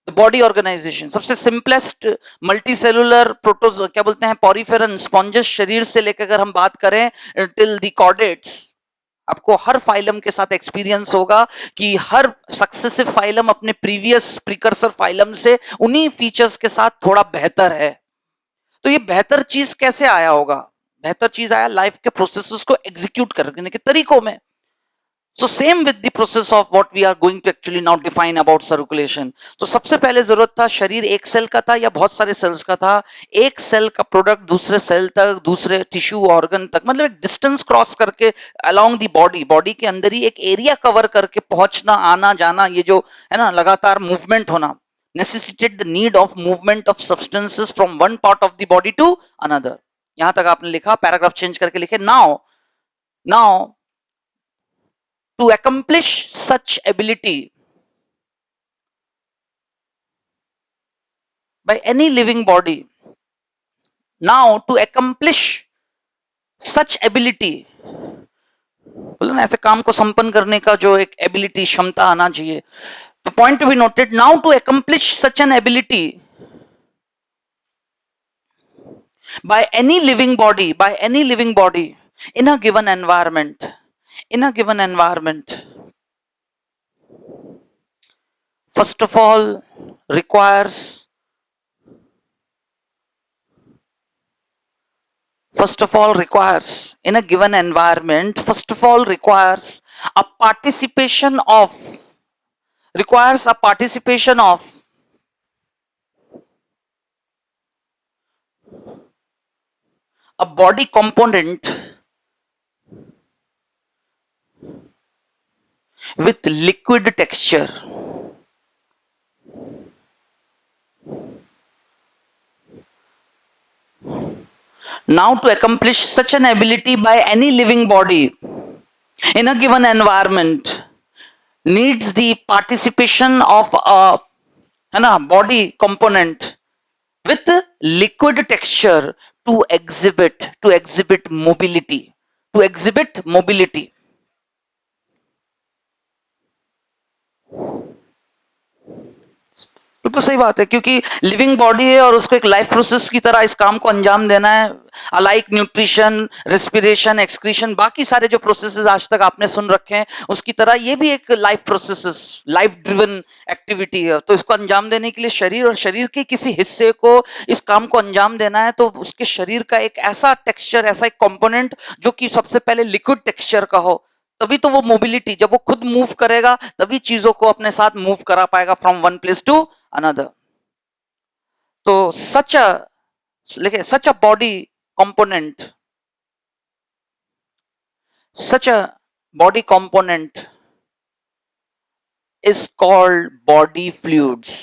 [SPEAKER 1] बॉडी ऑर्गेनाइजेशन, सबसे सिंपलेस्ट मल्टी सेलुलर प्रोटोजो क्या बोलते हैं, पॉरीफेरन स्पॉन्जेस शरीर से लेकर अगर हम बात करें टिल दी कॉर्डेट्स, आपको हर फाइलम के साथ एक्सपीरियंस होगा कि हर सक्सेसिव फाइलम अपने प्रीवियस प्रिकर्सर फाइलम से उन्हीं फीचर्स के साथ थोड़ा बेहतर है। तो ये बेहतर चीज कैसे आया होगा, बेहतर चीज आया लाइफ के प्रोसेसेस को एग्जीक्यूट करने के तरीकों में। So same with the process of what we are going to actually now define about circulation. तो सबसे पहले जरूरत था, शरीर एक सेल का था या बहुत सारे सेल्स का था, एक सेल का प्रोडक्ट दूसरे सेल तक, दूसरे टिश्यू ऑर्गन तक, मतलब एक डिस्टेंस क्रॉस करके अलोंग दी बॉडी, बॉडी के अंदर ही एक एरिया कवर करके पहुंचना, आना जाना, ये जो है ना लगातार मूवमेंट होना, necessitated the need of movement of substances from one part of the body to another. यहां तक आपने लिखा, पैराग्राफ चेंज करके लिखे, now to accomplish such ability by any living body, now to accomplish such ability, बोलो ना ऐसे काम को संपन्न करने का जो एक एबिलिटी, क्षमता आना चाहिए। तो point to be noted, now to accomplish such an ability by any living body in a given environment, first of all requires in a given environment, first of all requires a participation of a body component with liquid texture. Now to accomplish such an ability by any living body in a given environment needs the participation of a body component with liquid texture to exhibit mobility. बिल्कुल सही बात है, क्योंकि living body है और उसको एक life process की तरह इस काम को अंजाम देना है। अलाइक न्यूट्रिशन, रेस्पिरेशन, एक्सक्रीशन, बाकी सारे जो प्रोसेसेस आज तक आपने सुन रखे हैं उसकी तरह ये भी एक life processes, life driven activity है। तो इसको अंजाम देने के लिए शरीर और शरीर के किसी हिस्से को इस काम को अंजाम देना है, तो उसके शरीर का एक ऐसा टेक्सचर, ऐसा एक कंपोनेंट जो कि सबसे पहले लिक्विड टेक्सचर का हो, तभी तो वो मोबिलिटी, जब वो खुद मूव करेगा तभी चीजों को अपने साथ मूव करा पाएगा from one place to another. तो such a body component, such a body component is called body fluids.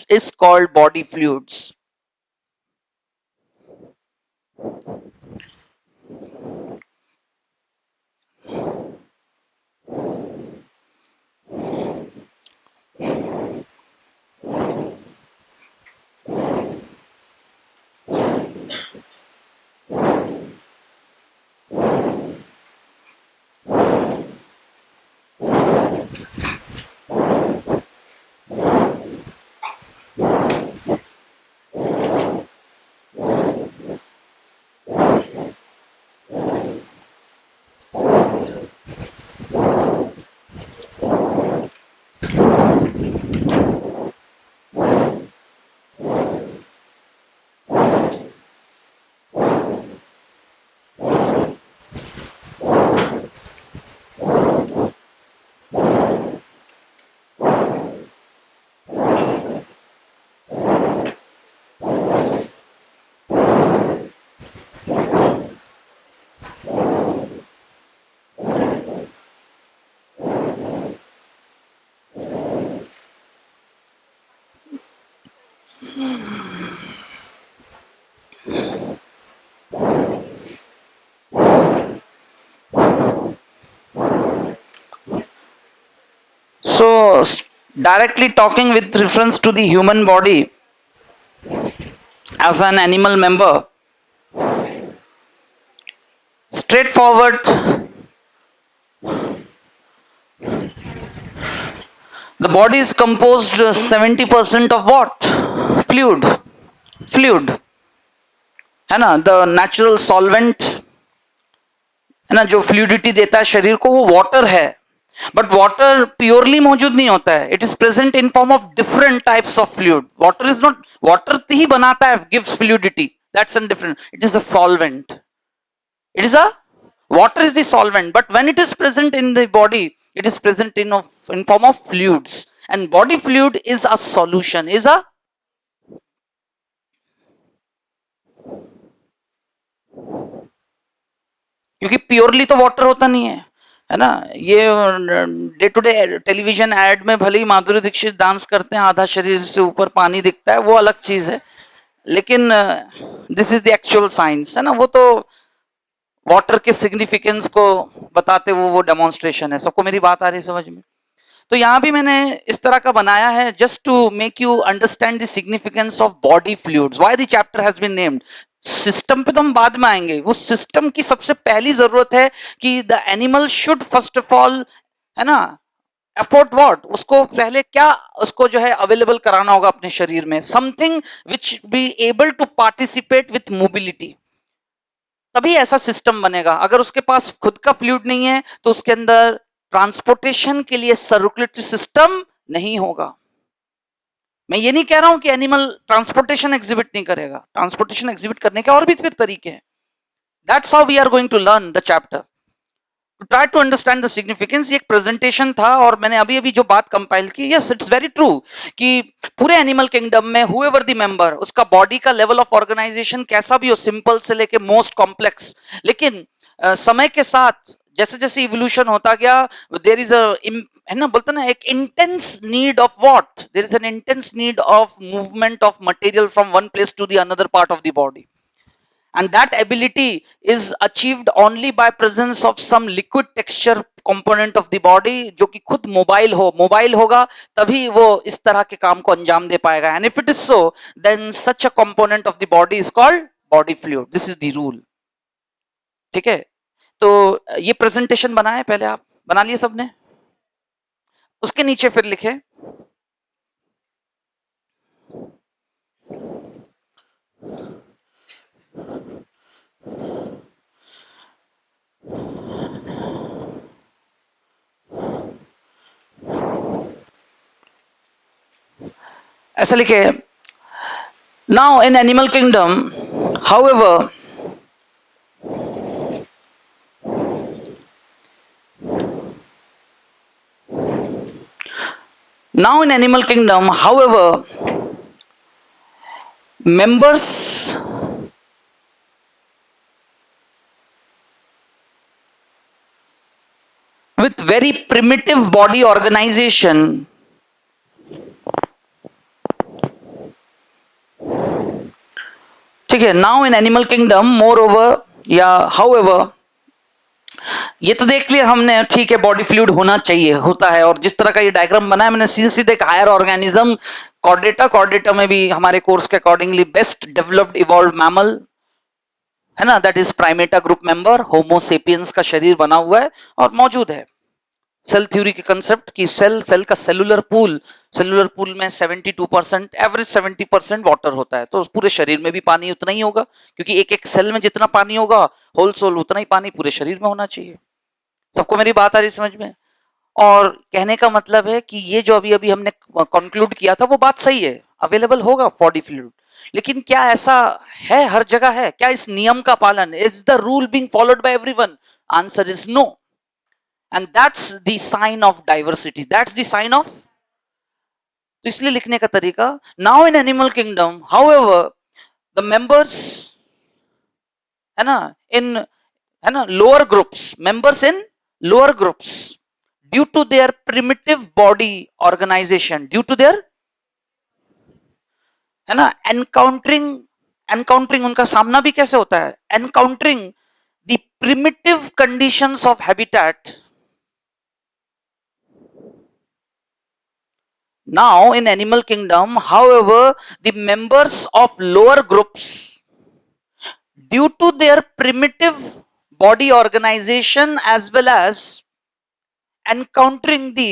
[SPEAKER 1] So, directly talking with reference to the human body as an animal member, straightforward, the body is composed 70% of what? Fluid. Fluid. है ना, the natural solvent है ना, जो fluidity देता है शरीर को, वो वाटर है. बट वाटर प्योरली मौजूद नहीं होता है. It is present in form of different types of fluid. Water is not, water ही बनाता है, gives fluidity, that's an different. It is a solvent. It is a, water is the solvent, but when it is present in the body, it is present in form of fluids, and body fluid is a solution, is a, क्योंकि purely तो water होता नहीं है ना. ये day to day television ad में भले ही Madhuri Dixit dance करते हैं, आधा शरीर से ऊपर पानी दिखता है, वो अलग चीज है. लेकिन this is the actual science, है ना. वो तो वाटर के सिग्निफिकेंस को बताते वो डेमोन्स्ट्रेशन है. सबको मेरी बात आ रही है समझ में? तो यहां भी मैंने इस तरह का बनाया है, just to make you understand the significance of body fluids. Why the chapter has been named. System पे तो हम बाद में आएंगे. वो सिस्टम की सबसे पहली जरूरत है कि the animal should first of all, है ना, अफोर्ड व्हाट, उसको पहले क्या, उसको जो है अवेलेबल कराना होगा अपने शरीर में, something which be able to participate with mobility. तभी ऐसा सिस्टम बनेगा. अगर उसके पास खुद का फ्लूइड नहीं है तो उसके अंदर ट्रांसपोर्टेशन के लिए सर्कुलेटरी सिस्टम नहीं होगा. मैं ये नहीं कह रहा हूं कि एनिमल ट्रांसपोर्टेशन एग्जिबिट नहीं करेगा. ट्रांसपोर्टेशन एग्जिबिट करने के और भी फिर तरीके हैं. That's how we are going to learn the chapter, to try to understand the significance. ये एक प्रेजेंटेशन था और मैंने अभी अभी जो बात कंपाइल की, यस इट्स वेरी ट्रू कि पूरे एनिमल किंगडम में हुएवर द मेंबर, उसका बॉडी का लेवल ऑफ ऑर्गेनाइजेशन कैसा भी हो, सिंपल से लेके मोस्ट कॉम्प्लेक्स, लेकिन समय के साथ जैसे जैसे इवोल्यूशन होता गया, देयर इज अ, है ना, बोलते ना, एक intense need of what, there is an intense need of movement of material from one place to the another part of the body. And that ability is achieved only by presence of some liquid texture component of the body, जो कि खुद mobile हो. Mobile होगा तभी वो इस तरह के काम को अंजाम दे पाएगा. And if it is so, then such a component of the body is called body fluid. This is the rule. ठीक है. तो ये प्रेजेंटेशन बनाए पहले, आप बना लिए सबने? उसके नीचे फिर लिखे ऐसा लिखे, now in animal kingdom, however, now in animal kingdom, however, members with very primitive body organization ठीक है. Now in animal kingdom, more over या हाउएवर, ये तो देख लिया हमने, ठीक है, बॉडी फ्लूइड होना चाहिए, होता है. और जिस तरह का ये डायग्राम बनाया मैंने, सीधे सीधे एक हायर ऑर्गेनिज्म, कॉर्डेटा, कॉर्डेटा में भी हमारे कोर्स के accordingly best developed evolve mammal, है ना, that is Primata group member, homo sapiens का शरीर बना हुआ है और मौजूद है. सेल थ्योरी के कंसेप्ट की सेल का सेलुलर पूल में 72%, एवरेज 70% वाटर होता है. तो पूरे शरीर में भी पानी उतना ही होगा, क्योंकि एक एक सेल में जितना पानी होगा, होल सोल उतना ही पानी पूरे शरीर में होना चाहिए. सबको मेरी बात आ रही समझ में? और कहने का मतलब है कि ये जो अभी अभी हमने कंक्लूड किया था वो बात सही है, अवेलेबल होगा बॉडी फ्लूइड. लेकिन क्या ऐसा है हर जगह है? क्या इस नियम का पालन, is the rule being followed by everyone? Answer is no. And that's the sign of diversity. That's the sign of. तो इसलिए लिखने का तरीका, now in animal kingdom, however, the members, है ना, है ना, lower groups, members in lower groups, due to their primitive body organization, due to their है ना, एनकाउंटरिंग, एनकाउंटरिंग उनका सामना भी कैसे होता है, encountering the primitive conditions of habitat. Now in animal kingdom, however, the members of lower groups, due to their primitive body organization as well as encountering the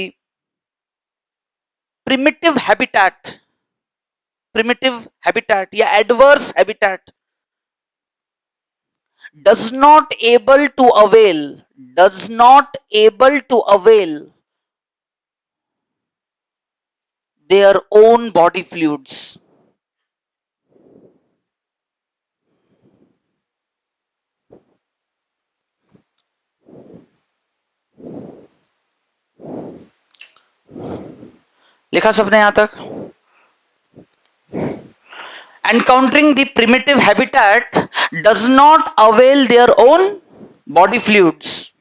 [SPEAKER 1] primitive habitat, primitive habitat, yeah, adverse habitat, does not able to avail, does not able to avail their own body fluids. लिखा सबने यहां तक? Encountering the primitive habitat does not avail their own body fluids,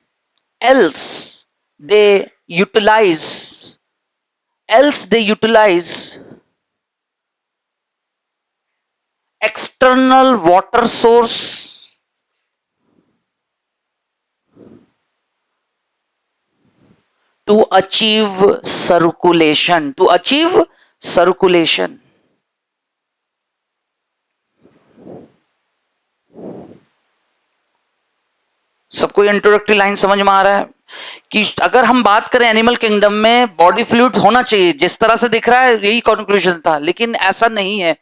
[SPEAKER 1] else they utilize, else they utilize external water source to achieve circulation, to achieve circulation. सबको introductory line समझ में आ रहा है कि अगर हम बात करें एनिमल किंगडम में बॉडी फ्लूइड होना चाहिए, जिस तरह से दिख रहा है यही कंक्लूजन था, लेकिन ऐसा नहीं है.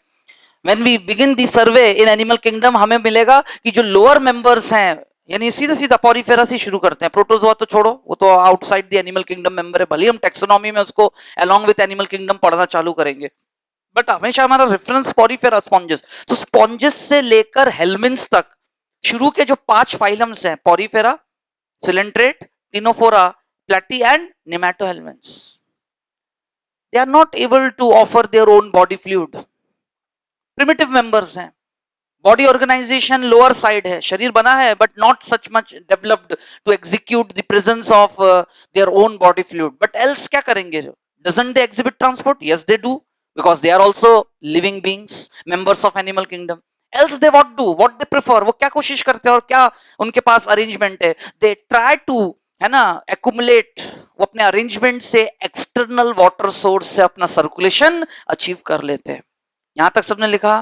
[SPEAKER 1] When we begin the survey in animal kingdom हमें मिलेगा कि जो लोअर मेंबर्स हैं, यानी सीधा सीधा पॉरीफेरा से शुरू करते हैं, प्रोटोजोआ तो छोड़ो, वो तो outside the animal kingdom member है, भले हम टेक्सोनॉमी में उसको अलोंग विद एनिमल किंगडम पढ़ना चालू करेंगे, बट हमेशा हमारा रेफरेंस पॉरीफेरा स्पॉन्जेस. तो स्पॉन्जेस से लेकर हेलमिन्स तक शुरू के जो 5 फाइलम्स हैं, Porifera, coelenterate, Ctenophora, platy and Nematohelminthes, they are not able to offer their own body fluid, primitive members हैं, बॉडी ऑर्गेनाइजेशन लोअर साइड है, शरीर बना है but not such much developed to execute the presence of their own body fluid. But else क्या करेंगे? Doesn't they exhibit transport? Yes they do, because they are also living beings, members of animal kingdom. Else they what do, what they prefer, वो क्या कोशिश करते हैं और क्या उनके पास अरेंजमेंट है? दे ट्राई टू, है ना, एक्यूमुलेट, वो अपने अरेंजमेंट से एक्सटर्नल वाटर सोर्स से अपना सर्कुलेशन अचीव कर लेते हैं. यहां तक सबने लिखा?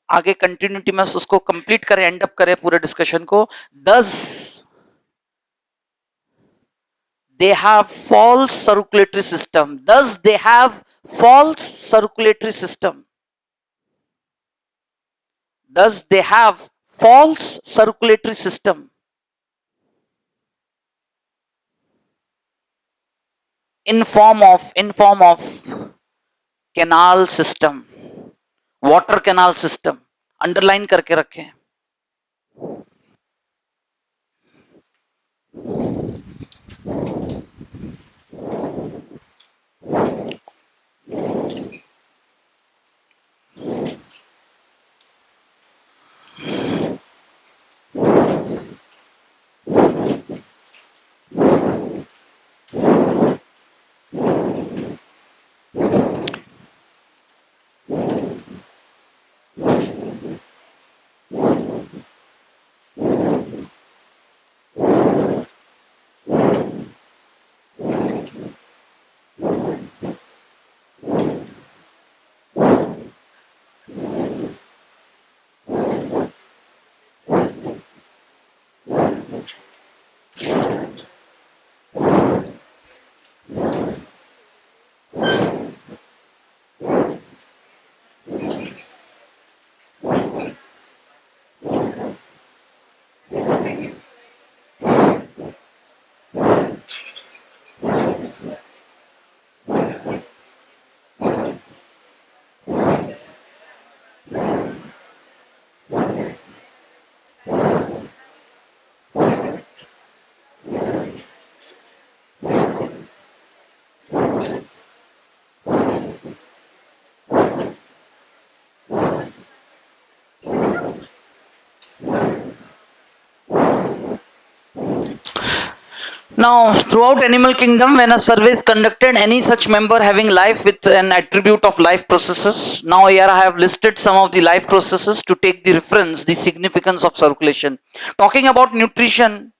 [SPEAKER 1] आगे कंटिन्यूटी में उसको कंप्लीट करें, एंड अप करें पूरे डिस्कशन को. दस they have false circulatory system, thus they have false circulatory system, thus they have false circulatory system in form of canal system, water canal system. Underline करके रखें. Now, throughout animal kingdom, when a survey is conducted, any such member having life with an attribute of life processes. Now here I have listed some of the life processes to take the reference, the significance of circulation. Talking about nutrition,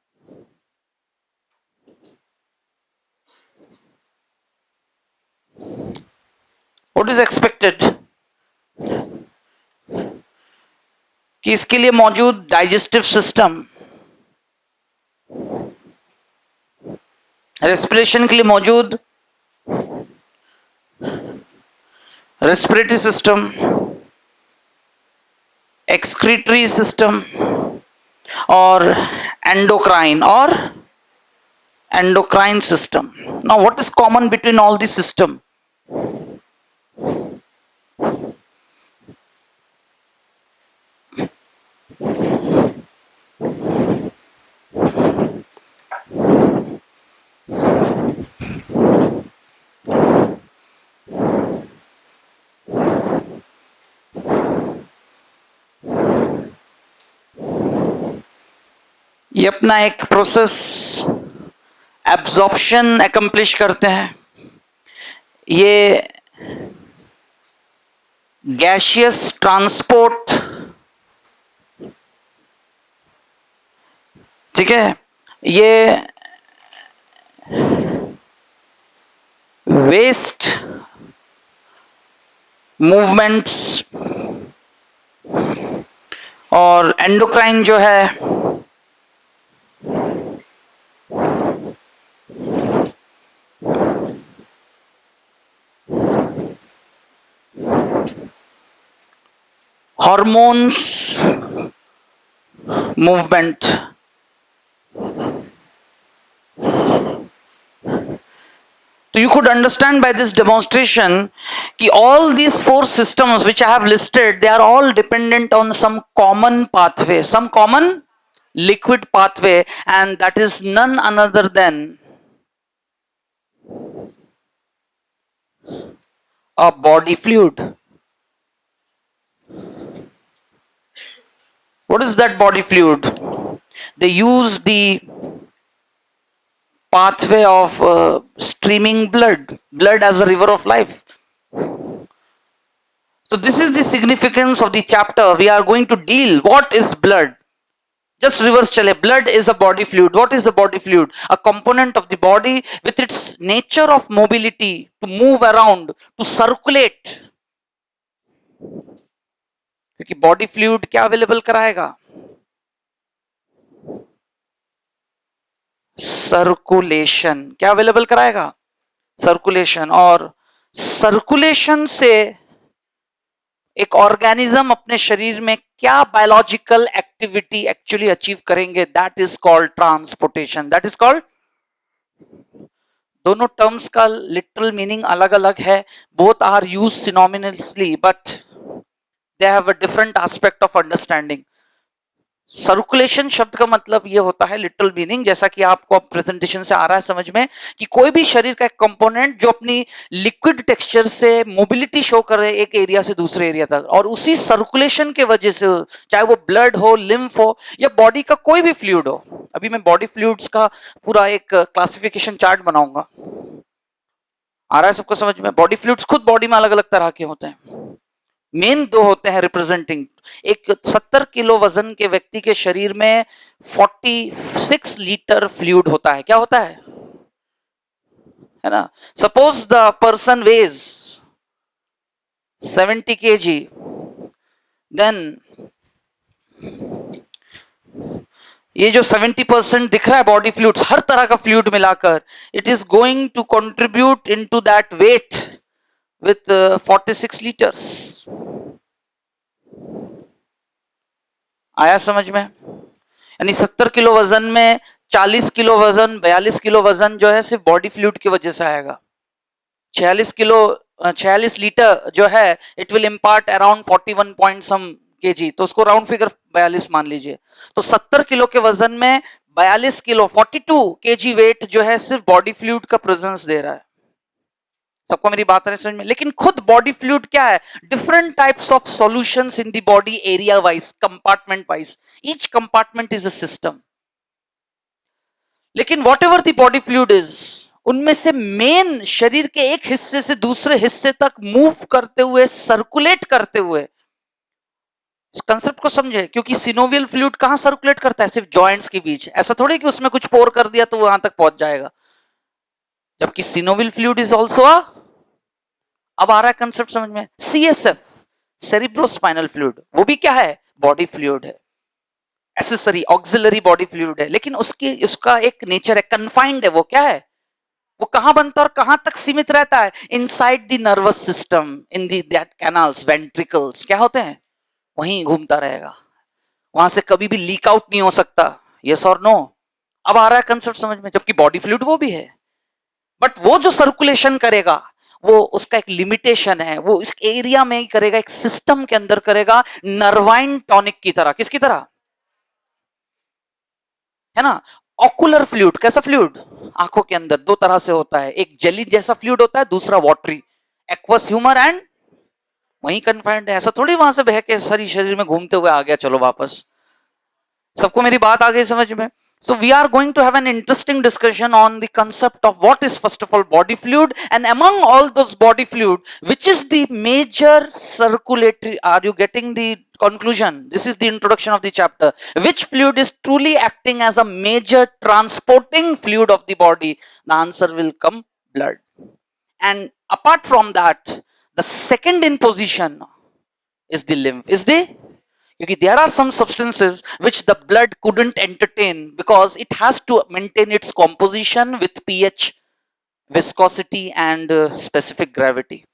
[SPEAKER 1] what is expected कि इसके लिए मौजूद digestive system, respiration के लिए मौजूद respiratory system, excretory system और endocrine system. Now what is common between all this system? ये अपना एक प्रोसेस एब्जॉर्प्शन एकम्प्लिश करते हैं. ये गैसियस ट्रांसपोर्ट, ठीक है, ये वेस्ट मूवमेंट्स, और एंडोक्राइन जो है hormones movement. So you could understand by this demonstration कि all these four systems which I have listed, they are all dependent on some common pathway, some common liquid pathway, and that is none other than a body fluid. What is that body fluid? They use the pathway of streaming blood as a river of life. So this is the significance of the chapter. We are going to deal what is blood. Just reverse chale. Blood is a body fluid. What is the body fluid? A component of the body with its nature of mobility, to move around, to circulate. क्योंकि body fluid क्या available कराएगा? Circulation. क्या available कराएगा? Circulation. और circulation से एक organism अपने शरीर में क्या बायोलॉजिकल एक्टिविटी एक्चुअली अचीव करेंगे? That is called transportation. That is called. दोनों टर्म्स का लिटरल मीनिंग अलग अलग है. Both are used synonymously but they have a different aspect of understanding. Circulation शब्द का मतलब ये होता है, लिटरल मीनिंग, जैसा कि आपको अब प्रेजेंटेशन से आ रहा है समझ में, कि कोई भी शरीर का एक कंपोनेंट जो अपनी लिक्विड टेक्सचर से मोबिलिटी शो करे एक एरिया से दूसरे एरिया तक, और उसी सर्कुलेशन के वजह से, चाहे वो ब्लड हो, लिम्फ हो, या बॉडी का कोई भी फ्लूइड हो. अभी मैं बॉडी फ्लूइड्स का पूरा एक क्लासिफिकेशन चार्ट बनाऊंगा. आ रहा है सबको समझ में? बॉडी फ्लूइड्स खुद बॉडी में अलग अलग तरह के होते हैं. मेन दो होते हैं रिप्रेजेंटिंग. एक 70 किलो वजन के व्यक्ति के शरीर में 46 लीटर फ्लूइड होता है. क्या होता है ना? Suppose the person weighs 70 kg, then ये जो 70% दिख रहा है बॉडी फ्लूइड्स, हर तरह का फ्लूइड मिलाकर, it is going to contribute into that weight with 46 liters. आया समझ में? यानी 70 किलो वजन में 40 किलो वजन, 42 किलो वजन जो है सिर्फ बॉडी फ्लूइड की वजह से आएगा. 46 लीटर जो है, it will impart around 41 point some KG, तो उसको राउंड फिगर 42 मान लीजिए. तो 70 किलो के वजन में 42 किलो 42 केजी वेट जो है सिर्फ बॉडी फ्लूइड का प्रेजेंस दे रहा है. सबको मेरी बात है समझ में? लेकिन खुद बॉडी फ्लूइड क्या है? Different types of solutions in the body, area wise, compartment wise. Each compartment is a system. लेकिन whatever the body fluid is, उनमें से मेन शरीर के एक हिस्से से दूसरे हिस्से तक मूव करते हुए, सर्कुलेट करते हुए, इस कंसेप्ट को समझे, क्योंकि सिनोवियल फ्लूइड कहां सर्कुलेट करता है? सिर्फ जॉइंट्स के बीच। ऐसा थोड़ी कि उसमें कुछ पोर कर दिया तो वहां तक पहुंच जाएगा, जबकि synovial fluid is also a, अब आ रहा है कंसेप्ट समझ में? सीएसएफ, सेरिब्रोस्पाइनल फ्लूइड, वो भी क्या है? बॉडी फ्लूइड है, एसेसरी ऑक्सिलरी बॉडी फ्लूइड है, लेकिन उसकी उसका एक नेचर है, कन्फाइंड है। वो क्या है? वो कहां बनता है और कहां तक सीमित रहता है? Inside the nervous system, in the that canals, ventricles क्या होते हैं, वहीं घूमता रहेगा, वहां से कभी भी लीक आउट नहीं हो सकता। यस और नो? अब आ रहा है कंसेप्ट समझ में? जबकि बॉडी फ्लूइड वो भी है, बट वो जो सर्कुलेशन करेगा वो उसका एक लिमिटेशन है, वो इस एरिया में ही करेगा, एक सिस्टम के अंदर करेगा, नर्वाइन टॉनिक की तरह। किसकी तरह? है ना? ऑकुलर फ्लूइड, कैसा फ्लूइड? आंखों के अंदर दो तरह से होता है, एक जेली जैसा फ्लूइड होता है, दूसरा वाटरी, एक्वस ह्यूमर एंड, वहीं कन्फाइंड है। ऐसा थोड़ी वहां से बह के सारी शरीर में घूमते हुए आ गया, चलो वापस। सबको मेरी बात आ गई समझ में? So we are going to have an interesting discussion on the concept of what is first of all body fluid, and among all those body fluid, which is the major circulatory, are you getting the conclusion? This is the introduction of the chapter. Which fluid is truly acting as a major transporting fluid of the body? The answer will come blood. And apart from that, the second in position is the lymph. Is the, because there are some substances which the blood couldn't entertain because it has to maintain its composition with pH, viscosity and specific gravity,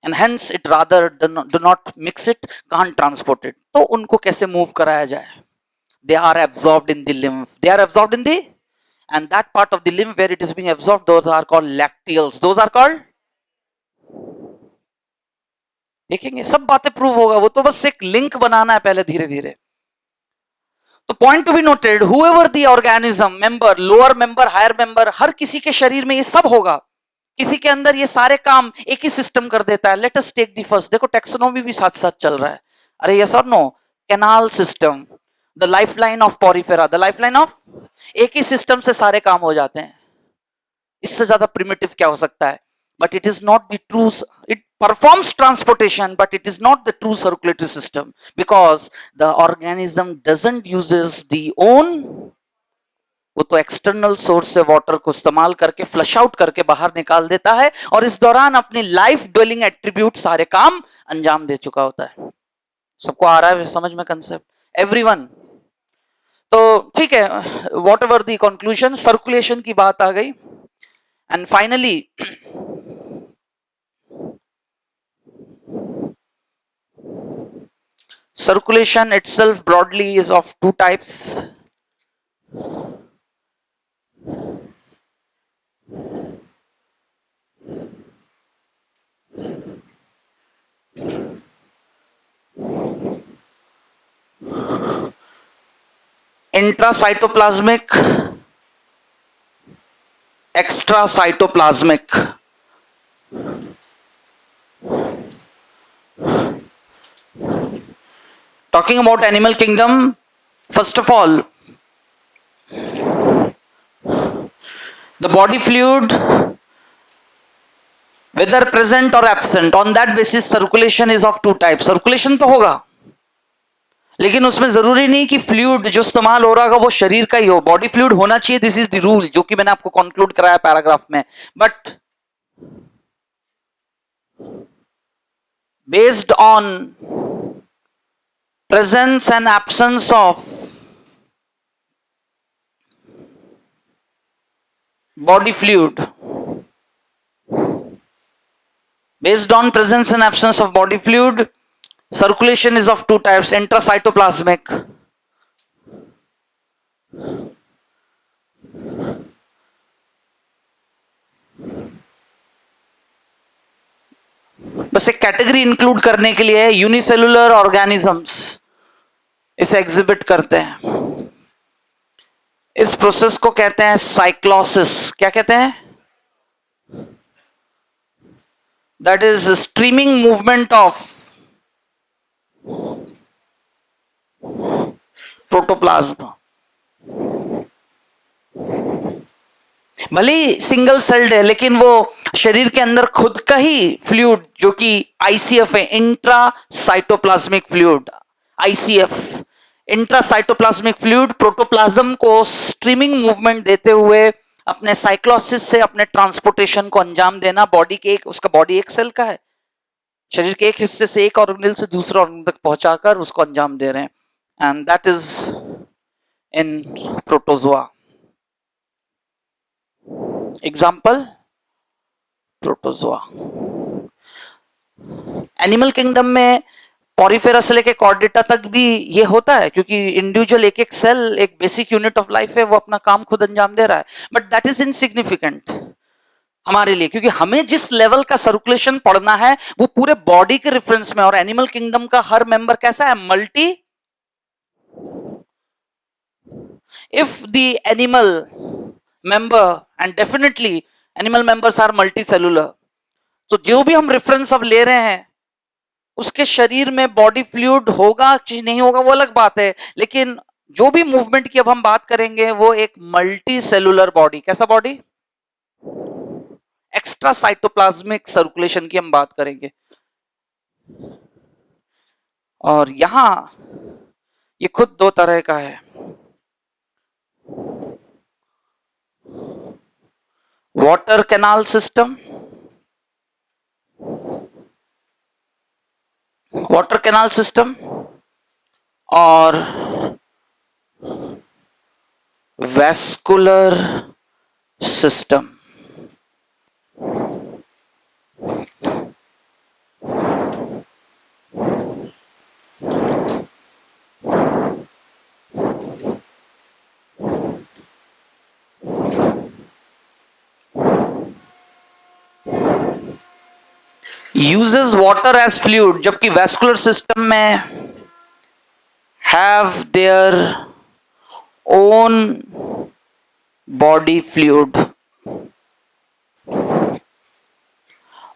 [SPEAKER 1] and hence it rather do not mix it, can't transport it. तो उनको कैसे move कराया जाए? They are absorbed in the lymph. They are absorbed in the, and that part of the lymph where it is being absorbed, those are called lacteals. Those are called, देखेंगे सब बातें prove होगा, वो तो बस एक लिंक बनाना है पहले धीरे धीरे। तो point to be noted, however the organism member, lower member, higher member, हर किसी के शरीर में ये सब होगा, किसी के अंदर ये सारे काम एक ही सिस्टम कर देता है। Let us take the first, देखो टेक्सोनोमी भी साथ साथ चल रहा है। अरे यस और no? Canal system, the lifeline of Porifera, the lifeline of, एक ही सिस्टम से सारे काम हो जाते हैं। इससे ज्यादा प्रिमिटिव क्या हो सकता है? But it is not the true, it performs transportation but it is not the true circulatory system, because the organism doesn't uses the own, वो तो एक्सटर्नल सोर्स से वाटर को इस्तेमाल करके फ्लश आउट करके बाहर निकाल देता है, और इस दौरान अपनी लाइफ ड्वेलिंग एट्रीब्यूट सारे काम अंजाम दे चुका होता है। सबको आ रहा है समझ में कंसेप्ट? एवरीवन? तो ठीक है, what ever the conclusion, circulation की बात आ गई। And finally circulation itself broadly is of two types. Intracytoplasmic, extracytoplasmic. Talking about animal kingdom, first of all, the body fluid, whether present or absent, on that basis circulation is of two types. Circulation तो होगा, लेकिन उसमें जरूरी नहीं कि fluid जो इस्तेमाल हो रहा होगा वो शरीर का ही हो। बॉडी फ्लूइड होना चाहिए, दिस इज द रूल, जो कि मैंने आपको कंक्लूड कराया पैराग्राफ में। But based on presence and absence of body fluid, based on presence and absence of body fluid, circulation is of two types, intracytoplasmic बस एक कैटेगरी इंक्लूड करने के लिए, यूनिसेलुलर ऑर्गेनिजम्स इसे एग्जिबिट करते हैं। इस प्रोसेस को कहते हैं साइक्लोसिस। क्या कहते हैं? That is streaming movement of protoplasm. भले ही सिंगल सेल्ड है लेकिन वो शरीर के अंदर खुद का ही फ्लूइड जो कि आईसीएफ है, intra cytoplasmic fluid, ICF, intra cytoplasmic fluid protoplasm को स्ट्रीमिंग मूवमेंट देते हुए अपने साइक्लोसिस से अपने ट्रांसपोर्टेशन को अंजाम देना, बॉडी के एक, उसका बॉडी एक सेल का है, शरीर के एक हिस्से से एक ऑर्गेनेल से दूसरे ऑर्गेनेल तक पहुंचाकर उसको अंजाम दे रहे हैं, and that is in protozoa. Example protozoa. Animal kingdom में पॉरीफेरा से लेके कॉर्डेटा तक भी ये होता है, क्योंकि इंडिविजुअल एक एक सेल एक बेसिक यूनिट ऑफ लाइफ है, वो अपना काम खुद अंजाम दे रहा है, बट दैट इज इनसिग्निफिकेंट हमारे लिए, क्योंकि हमें जिस लेवल का सर्कुलेशन पढ़ना है वो पूरे बॉडी के रेफरेंस में, और एनिमल किंगडम का हर मेंबर कैसा है, multi, if the animal member, and definitely animal members are multicellular, तो जो भी हम रेफरेंस अब ले रहे हैं उसके शरीर में बॉडी फ्लूइड होगा कि नहीं होगा वो अलग बात है, लेकिन जो भी मूवमेंट की अब हम बात करेंगे वो एक मल्टी सेलुलर बॉडी, कैसा बॉडी, एक्स्ट्रा साइटोप्लाज्मिक सर्कुलेशन की हम बात करेंगे। और यहां ये खुद दो तरह का है, water canal system, water canal system और vascular system. uses water as fluid, जबकि वैस्कुलर सिस्टम में have their own body fluid।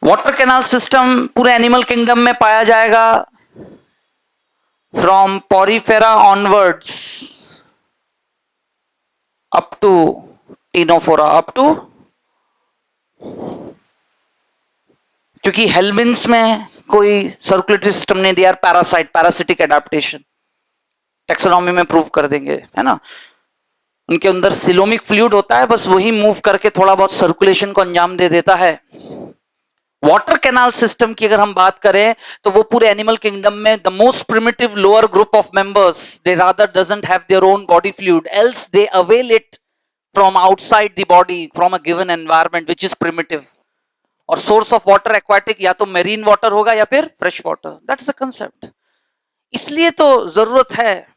[SPEAKER 1] Water canal system पूरे एनिमल किंगडम में पाया जाएगा from Porifera onwards up to Ctenophora, up to, क्योंकि helminths में कोई सर्कुलेटरी सिस्टम नहीं दिया, पैरासाइट, पैरासिटिक एडाप्टेशन टेक्सोनॉमी में प्रूव कर देंगे, है ना, उनके अंदर सिलोमिक फ्लूइड होता है, बस वही मूव करके थोड़ा बहुत सर्कुलेशन को अंजाम दे देता है। वाटर कैनाल सिस्टम की अगर हम बात करें तो वो पूरे एनिमल किंगडम में the most primitive lower group of members, they rather doesn't have their own body fluid, else they avail it from outside the body from a given environment which is primitive. और source of water aquatic या तो marine water होगा या फिर fresh water, that's the concept. इसलिए तो जरूरत है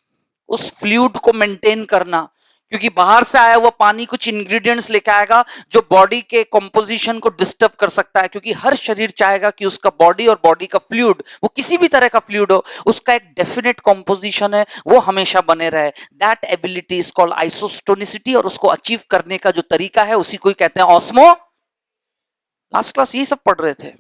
[SPEAKER 1] उस फ्लूइड को मेंटेन करना, क्योंकि बाहर से आया हुआ पानी कुछ इंग्रेडिएंट्स लेके आएगा जो बॉडी के कंपोजिशन को डिस्टर्ब कर सकता है, क्योंकि हर शरीर चाहेगा कि उसका बॉडी और बॉडी का फ्लूइड, वो किसी भी तरह का फ्लूइड हो, उसका एक डेफिनेट कंपोजिशन है, वो हमेशा बने रहे। दैट एबिलिटी इज कॉल्ड आइसोस्टोनिसिटी, और उसको अचीव करने का जो तरीका है उसी को कहते हैं ऑस्मो। लास्ट क्लास ये सब पढ़ रहे थे,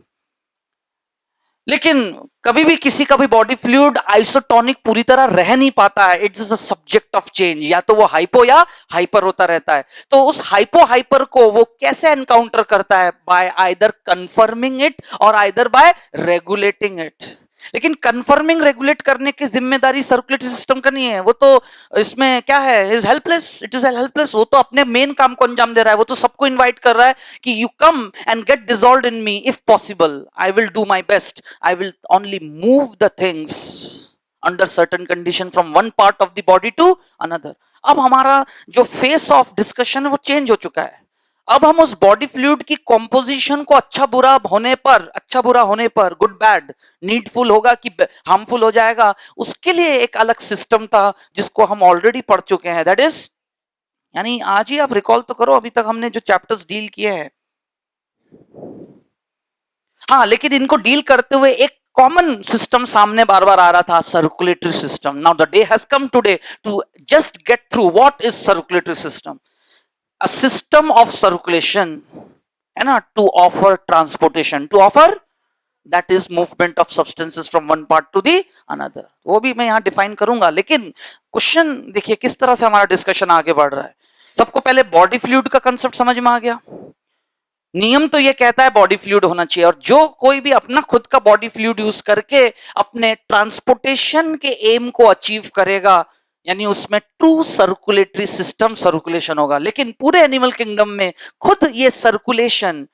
[SPEAKER 1] लेकिन कभी भी किसी का भी बॉडी फ्लूइड आइसोटोनिक पूरी तरह रह नहीं पाता है, it is a subject of change, या तो वो हाइपो या हाइपर होता रहता है। तो उस हाइपो हाइपर को वो कैसे एनकाउंटर करता है, बाय आइदर कंफर्मिंग इट और आइदर बाय रेगुलेटिंग इट। लेकिन कंफर्मिंग रेगुलेट करने की जिम्मेदारी सर्कुलेटरी सिस्टम का नहीं है, वो तो इसमें क्या है, is helpless, it is helpless, वो तो अपने मेन काम को अंजाम दे रहा है, वो तो सबको इनवाइट कर रहा है कि you come and get dissolved in me if possible, I will do my best, I will only move the things under certain condition from one part of the body to another. अब हमारा जो face of discussion है वो change हो चुका है। अब हम उस बॉडी फ्लूइड की कॉम्पोजिशन को अच्छा बुरा होने पर, गुड बैड, नीडफुल होगा कि हार्मफुल हो जाएगा, उसके लिए एक अलग सिस्टम था जिसको हम ऑलरेडी पढ़ चुके हैं, दैट इज, यानी आज ही आप रिकॉल तो करो अभी तक हमने जो चैप्टर्स डील किए हैं। हाँ, लेकिन इनको डील करते हुए एक कॉमन सिस्टम सामने बार बार आ रहा था, circulatory system. Now the day has come today to just get through what is circulatory system. A system of circulation, है ना, to offer transportation, to offer, that is movement of substances from one part to the another। वो भी मैं यहाँ define करूंगा, लेकिन question देखिए किस तरह से हमारा डिस्कशन आगे बढ़ रहा है। सबको पहले बॉडी फ्लूइड का कंसेप्ट समझ में आ गया। नियम तो ये कहता है बॉडी फ्लूइड होना चाहिए, और जो कोई भी अपना खुद का बॉडी फ्लूइड यूज करके अपने ट्रांसपोर्टेशन के एम को अचीव करेगा, यानी उसमें ट्रू सर्कुलेटरी सिस्टम सर्कुलेशन होगा। लेकिन पूरे एनिमल किंगडम में खुद ये सर्कुलेशन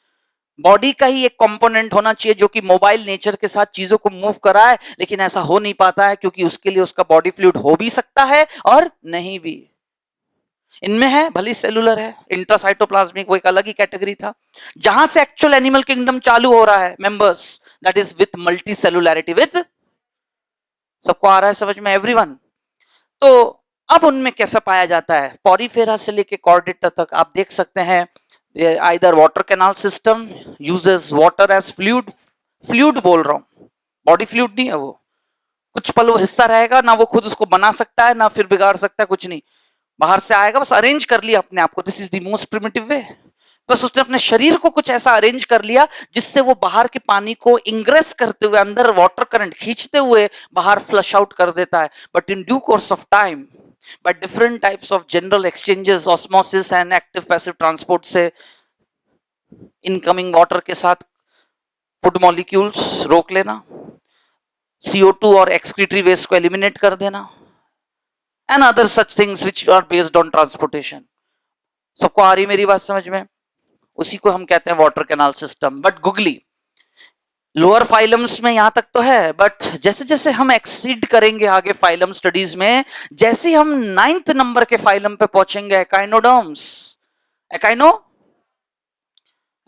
[SPEAKER 1] बॉडी का ही एक कंपोनेंट होना चाहिए जो कि मोबाइल नेचर के साथ चीजों को मूव कराए, लेकिन ऐसा हो नहीं पाता है क्योंकि उसके लिए उसका बॉडी फ्लूइड हो भी सकता है और नहीं भी। इनमें है भली सेलुलर है, इंट्रासाइटोप्लाज्मिक वो एक अलग ही कैटेगरी था। जहां से एक्चुअल एनिमल किंगडम चालू हो रहा है members, that is with multicellularity. With, सबको आ रहा है समझ में एवरीवन? तो अब उनमें कैसा पाया जाता है, पॉरीफेरा से लेके कॉर्डेटा तक आप देख सकते हैं। Either water canal system uses water as fluid, fluid बोल रहा हूं, बॉडी फ्लूइड नहीं है वो, कुछ पल वो हिस्सा रहेगा ना, वो खुद उसको बना सकता है ना फिर बिगाड़ सकता है, कुछ नहीं, बाहर से आएगा, बस अरेंज कर लिया अपने आप को। This is the most primitive way. बस उसने अपने शरीर को कुछ ऐसा अरेंज कर लिया जिससे वो बाहर के पानी को इंग्रेस करते हुए, अंदर वाटर करंट खींचते हुए बाहर फ्लश आउट कर देता है। But in due course of time, by different types of general exchanges, osmosis and active passive transport से इनकमिंग वाटर के साथ फूड मॉलिक्यूल्स रोक लेना, CO2 और एक्सक्रीटरी वेस्ट को एलिमिनेट कर देना, and other such things which are based on transportation। सबको आ रही मेरी बात समझ में? उसी को हम कहते हैं water canal system. But googly lower phylums में यहां तक तो है, बट जैसे जैसे हम एक्सीड करेंगे आगे फाइलम स्टडीज में, जैसे हम 9th नंबर के फाइलम पे पहुंचेंगे, एकाइनोडर्म्स, एकाइनो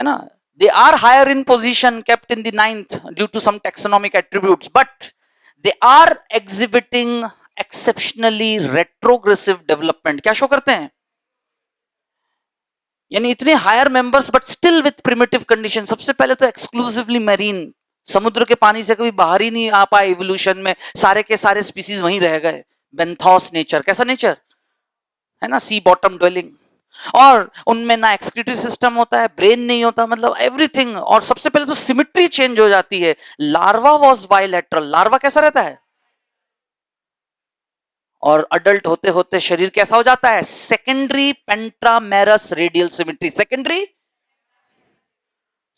[SPEAKER 1] है ना, they are higher in position, kept in the 9th due to some taxonomic attributes, but they are exhibiting exceptionally retrogressive development। क्या शो करते हैं? यानी इतने higher members but still with primitive condition. सबसे पहले तो एक्सक्लूसिवली मैरीन, समुद्र के पानी से कभी बाहर ही नहीं आ पाए इवोल्यूशन में, सारे के सारे स्पीसीज वहीं रह गए। बेंथॉस नेचर, कैसा नेचर है ना, सी बॉटम ड्वेलिंग। और उनमें ना एक्सक्रीटरी सिस्टम होता है, ब्रेन नहीं होता, मतलब एवरीथिंग। और सबसे पहले तो सिमेट्री चेंज हो जाती है। लार्वा वाज बायलैटरल, लार्वा कैसा रहता है, और अडल्ट होते होते शरीर कैसा हो जाता है, secondary pentamerous radial symmetry, secondary.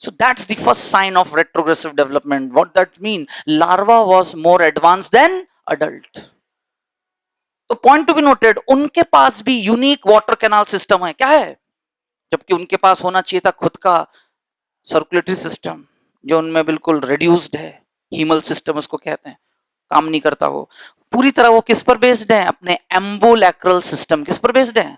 [SPEAKER 1] So that's the first sign of retrogressive development. What that mean? Larva was more advanced than adult. तो पॉइंट टू बी नोटेड, उनके पास भी यूनिक वाटर कैनाल सिस्टम है। क्या है? जबकि उनके पास होना चाहिए था खुद का सर्कुलेटरी सिस्टम, जो उनमें बिल्कुल रिड्यूस्ड है। हीमल सिस्टम उसको कहते हैं, काम नहीं करता वो पूरी तरह। वो किस पर बेस्ड है? अपने एम्बोलैक्रल सिस्टम। किस पर बेस्ड है?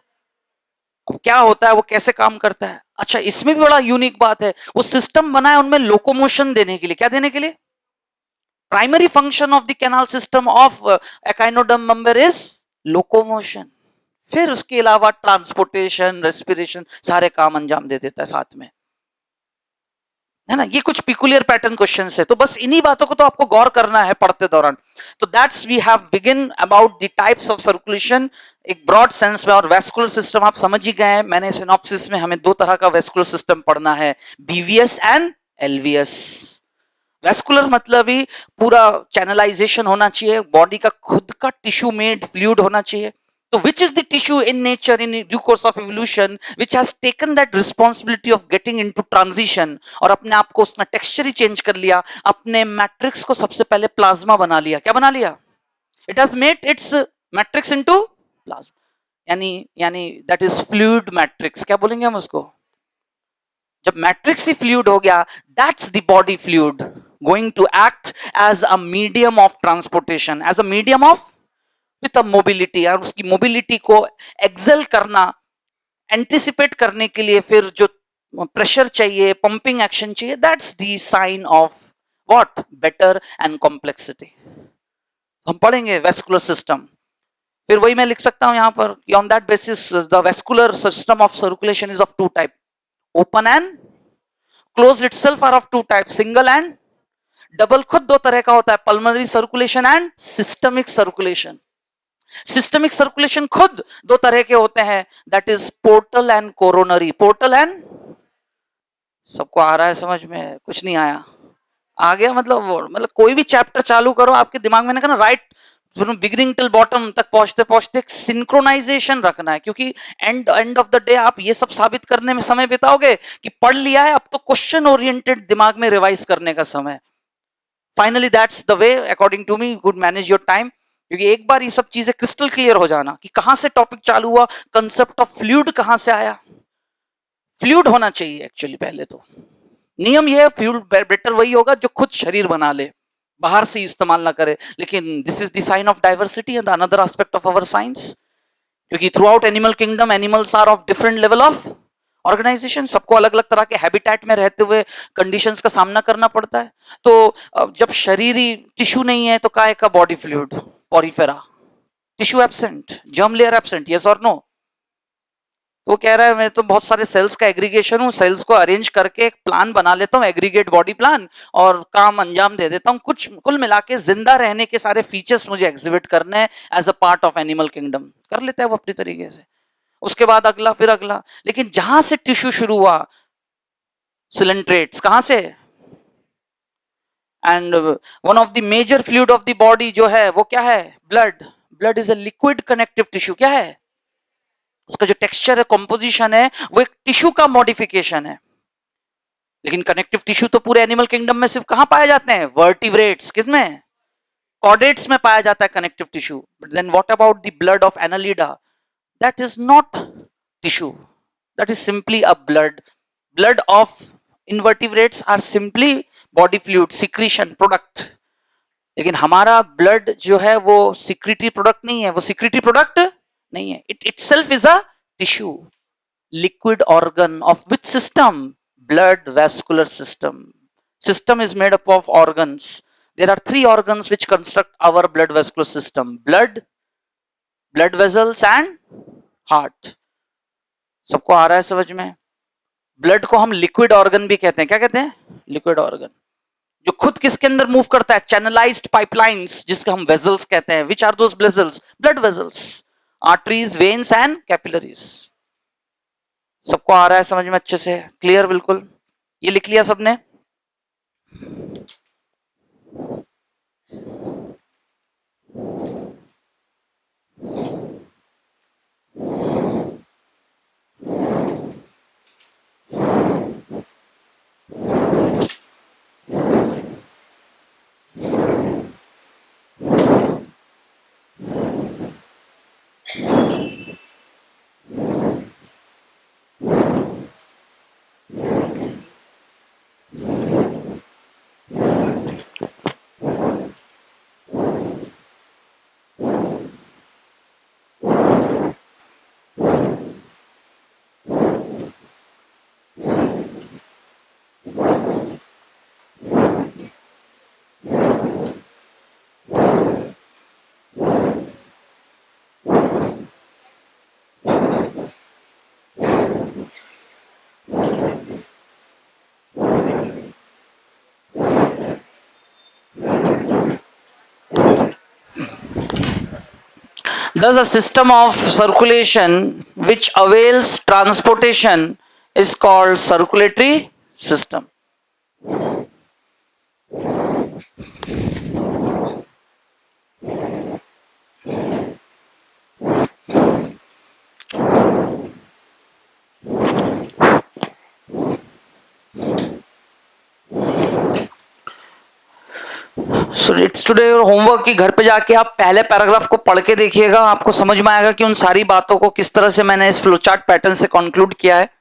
[SPEAKER 1] अब क्या होता है, वो कैसे काम करता है? अच्छा, इसमें भी बड़ा यूनिक बात है, वो सिस्टम बना है उनमें लोकोमोशन देने के लिए। क्या देने के लिए? Primary function of the canal system of echinoderm member is locomotion. फिर उसके अलावा ट्रांसपोर्टेशन, रेस्पिरेशन, सारे काम अंजाम दे देता है साथ में, है ना। ये कुछ पिकुलियर पैटर्न क्वेश्चंस है, तो बस इन्हीं बातों को तो आपको गौर करना है पढ़ते दौरान। तो that's we have begin about the types of circulation एक ब्रॉड सेंस में। और वेस्कुलर सिस्टम आप समझ ही गए हैं, मैंने सिनॉप्सिस में हमें दो तरह का वेस्कुलर सिस्टम पढ़ना है, बीवीएस एंड एलवीएस। वेस्कुलर मतलब ही पूरा चैनलाइजेशन होना चाहिए, बॉडी का खुद का टिश्यू मेड फ्लूइड होना चाहिए। तो which is the tissue in nature in due course of evolution which has taken that responsibility of getting into transition और अपने आप को उसका टेक्सचर ही चेंज कर लिया, अपने मैट्रिक्स को सबसे पहले प्लाज्मा बना लिया। क्या बना लिया? It has made its matrix into plasma, यानी that is fluid matrix। क्या बोलेंगे हम उसको? जब मैट्रिक्स ही फ्लूइड हो गया, that's the body fluid going to act as a medium of transportation, as a medium of with a mobility. और उसकी मोबिलिटी को एक्सेल करना, एंटिसिपेट करने के लिए फिर जो प्रेशर चाहिए, पंपिंग एक्शन चाहिए, that's the sign of what? Better and complexity. हम पढ़ेंगे वेस्कुलर सिस्टम, फिर वही मैं लिख सकता हूं यहां पर, on that basis the vascular system of circulation is of two type, open and closed itself are of two type, single and double खुद दो तरह का होता है, pulmonary circulation and systemic circulation. Systemic circulation खुद दो तरह के होते हैं, that is portal and coronary. Portal and, सबको आ रहा है समझ में? कुछ नहीं आया? आ गया मतलब कोई भी चैप्टर चालू करो आपके दिमाग में ना राइट बिगिनिंग टिल बॉटम तक पहुंचते पहुंचते सिंक्रोनाइजेशन रखना है, क्योंकि एंड ऑफ द डे आप ये सब साबित करने में समय बिताओगे कि पढ़ लिया है, अब तो क्वेश्चन ओरिएंटेड दिमाग में रिवाइज करने का समय। Finally that's the way according to me good manage your time, क्योंकि एक बार ये सब चीजें क्रिस्टल क्लियर हो जाना कि कहां से टॉपिक चालू हुआ, कंसेप्ट ऑफ फ्लूइड कहां से आया। फ्लूइड होना चाहिए एक्चुअली, पहले तो नियम ये है, फ्लूइड बेटर वही होगा जो खुद शरीर बना ले, बाहर से इस्तेमाल ना करे। लेकिन this is the sign of diversity and another aspect of our science, क्योंकि throughout animal kingdom animals are of different level of organisation, सबको अलग अलग तरह के हैबिटेट में रहते हुए कंडीशंस का सामना करना पड़ता है। तो जब शरीरी टिश्यू नहीं है तो काय का body fluid, Porifera, tissue absent, germ layer absent, yes और नो। वो कह रहा है मैं तो बहुत सारे सेल्स का एग्रीगेशन हूँ, सेल्स को अरेंज करके एक प्लान बना लेता हूँ, एग्रीगेट बॉडी प्लान, और काम अंजाम दे देता हूँ। कुछ कुल मिला के जिंदा रहने के सारे फीचर्स मुझे एग्जिबिट करने हैं as a part of animal kingdom. कर लेता है वो अपनी तरीके से, उसके बाद अगला, फिर अगला। लेकिन जहां से टिश्यू शुरू हुआ, सिलेंट्रेट्स कहां से, and one of the major fluid of the body जो है वो क्या है, blood. Blood is a liquid connective tissue. क्या है उसका जो टेक्सचर है, कंपोजिशन है, वो एक टिश्यू का मॉडिफिकेशन है। लेकिन कनेक्टिव टिश्यू तो पूरे एनिमल किंगडम में सिर्फ कहां पाए जाते हैं, वर्टिब्रेट्स, किसमें, कॉर्डेट्स में पाया जाता है connective tissue. But then what about the blood of Annelida, that is not tissue, that is simply a blood of invertebrates are simply body fluid secretion product। लेकिन हमारा ब्लड जो है वो सिक्रीटरी प्रोडक्ट नहीं है, वो सिक्रीटरी प्रोडक्ट नहीं है, it itself is a tissue, liquid organ of which system, blood vascular system is made up of organs। there are three organs which construct our blood vascular system, blood vessels and heart। सबको आ रहा है समझ में। Blood को हम liquid organ भी कहते हैं, क्या कहते हैं, लिक्विड ऑर्गन, जो खुद किसके अंदर मूव करता है, चैनलाइज्ड पाइपलाइंस, जिसके हम वेजल्स कहते हैं। Which are those vessels, blood vessels, arteries, veins and capillaries. सबको आ रहा है समझ में अच्छे से, क्लियर बिल्कुल, ये लिख लिया सबने। Thus, a system of circulation which avails transportation is called circulatory system. So it's today your homework कि घर पे जाके आप पहले पैराग्राफ को पढ़ के देखिएगा, आपको समझ में आएगा कि उन सारी बातों को किस तरह से मैंने इस फ्लोचार्ट पैटर्न से कंक्लूड किया है।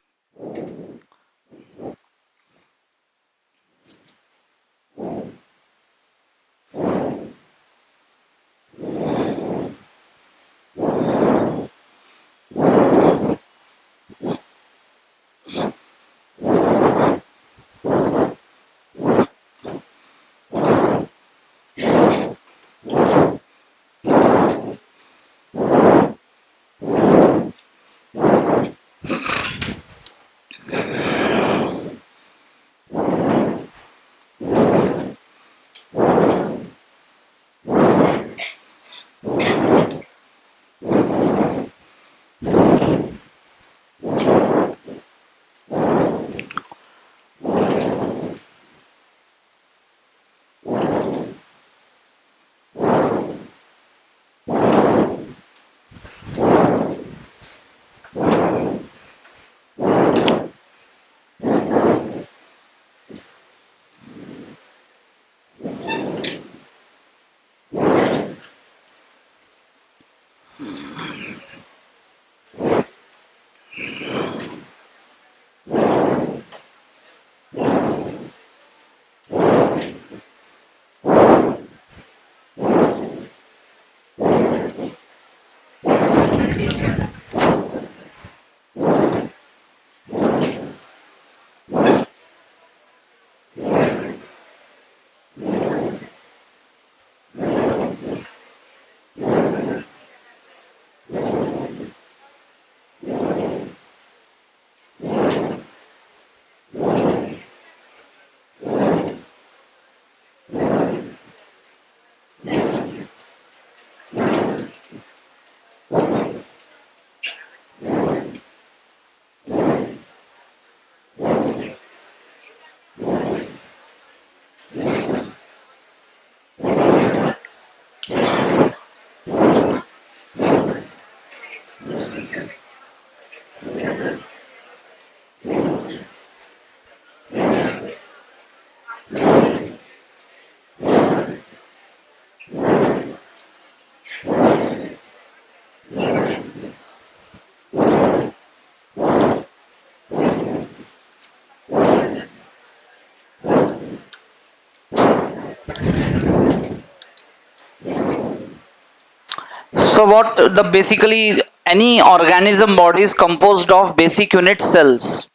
[SPEAKER 1] So what the basically any organism body is composed of basic unit cells,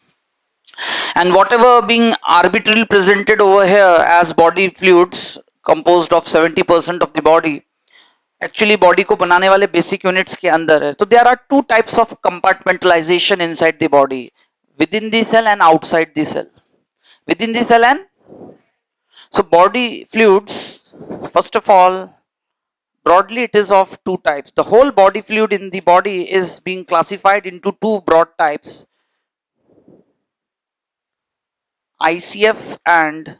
[SPEAKER 1] and whatever being arbitrarily presented over here as body fluids composed of 70% of the body actually body को बनाने वाले basic units के अंदर है. तो there are two types of compartmentalization inside the body, within the cell and outside the cell. Within the cell and so body fluids, first of all, broadly it is of two types. The whole body fluid in the body is being classified into two broad types, ICF and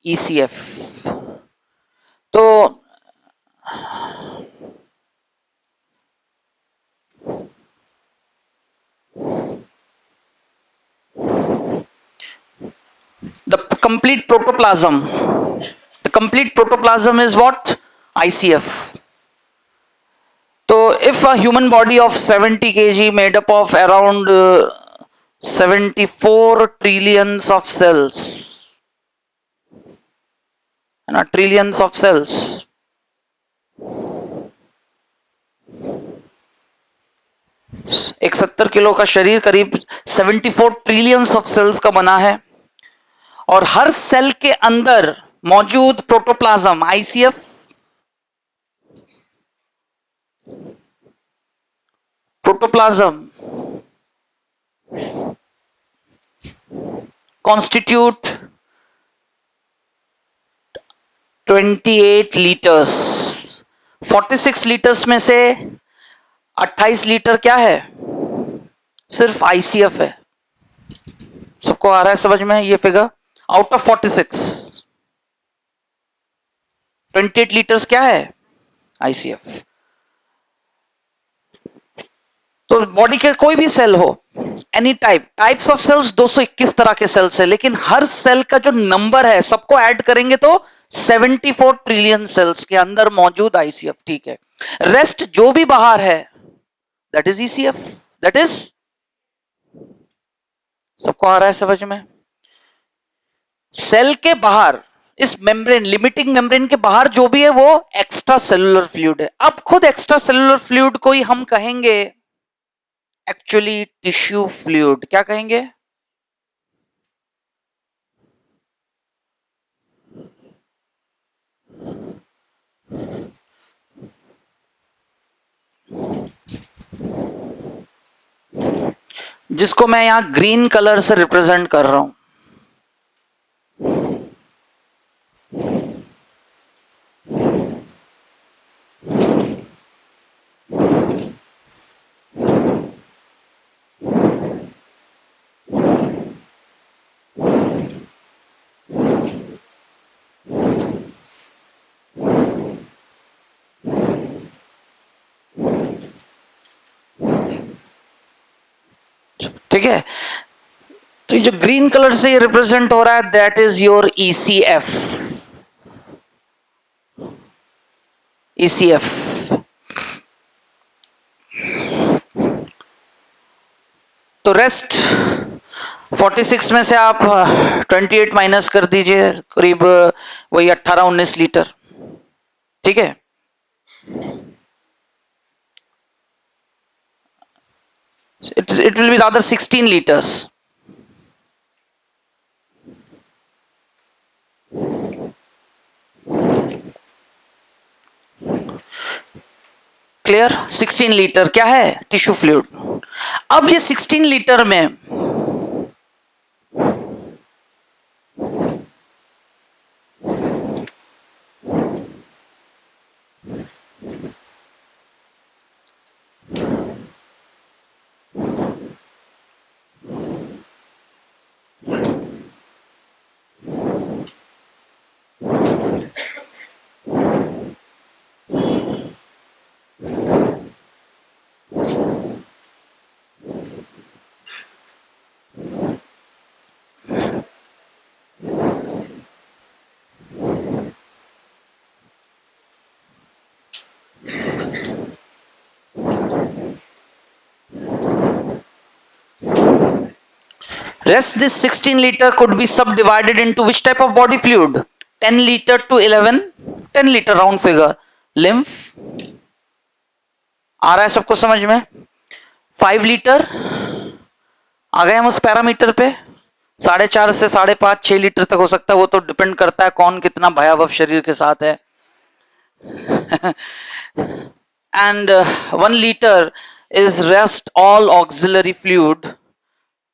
[SPEAKER 1] ECF. तो the complete protoplasm is what? ICF. So if a human body of 70 kg made up of around 74 trillions of cells, trillions of cells, एक 70 kilo का शरीर करीब 74 trillions of sales का बना है, और हर cell के अंदर मौजूद protoplasm ICF protoplasm constitute 28 litres. 46 litres में से 28 लीटर क्या है? सिर्फ आईसीएफ है. सबको आ रहा है समझ में ये फिगर? आउट ऑफ 46 28 लीटर्स क्या है? आईसीएफ. तो बॉडी के कोई भी सेल हो, एनी टाइप्स ऑफ सेल्स 221 तरह के सेल्स है, लेकिन हर सेल का जो नंबर है सबको ऐड करेंगे तो 74 ट्रिलियन सेल्स के अंदर मौजूद आईसीएफ. ठीक है, रेस्ट जो भी बाहर है that is ECF. That is, सबको आ रहा है समझ में? सेल के बाहर इस मेम्ब्रेन, लिमिटिंग मेम्ब्रेन के बाहर जो भी है वो एक्स्ट्रा सेलुलर फ्लूइड है. अब खुद एक्स्ट्रा सेलुलर फ्लूइड को ही हम कहेंगे एक्चुअली टिश्यू फ्लूइड. क्या कहेंगे? जिसको मैं यहां ग्रीन कलर से रिप्रेजेंट कर रहा हूं. ठीक है, तो जो ग्रीन कलर से ये रिप्रेजेंट हो रहा है that is your ECF. ECF तो रेस्ट 46 में से आप 28 माइनस कर दीजिए, करीब वही 18-19 लीटर. ठीक है, it will be rather 16 liters. Clear? 16 litre क्या है? Tissue fluid. अब ये 16 लीटर में rest this 16 liter could be subdivided into which type of body fluid? 10 liter to 11, 10 liter round figure. Lymph आ रहा है सबको समझ में? 5 लीटर आ गए हम उस पैरामीटर पे, 4.5 से 5.5 6 लीटर तक हो सकता है, वो तो डिपेंड करता है कौन कितना भयावह शरीर के साथ है। and 1 liter is rest all auxiliary fluid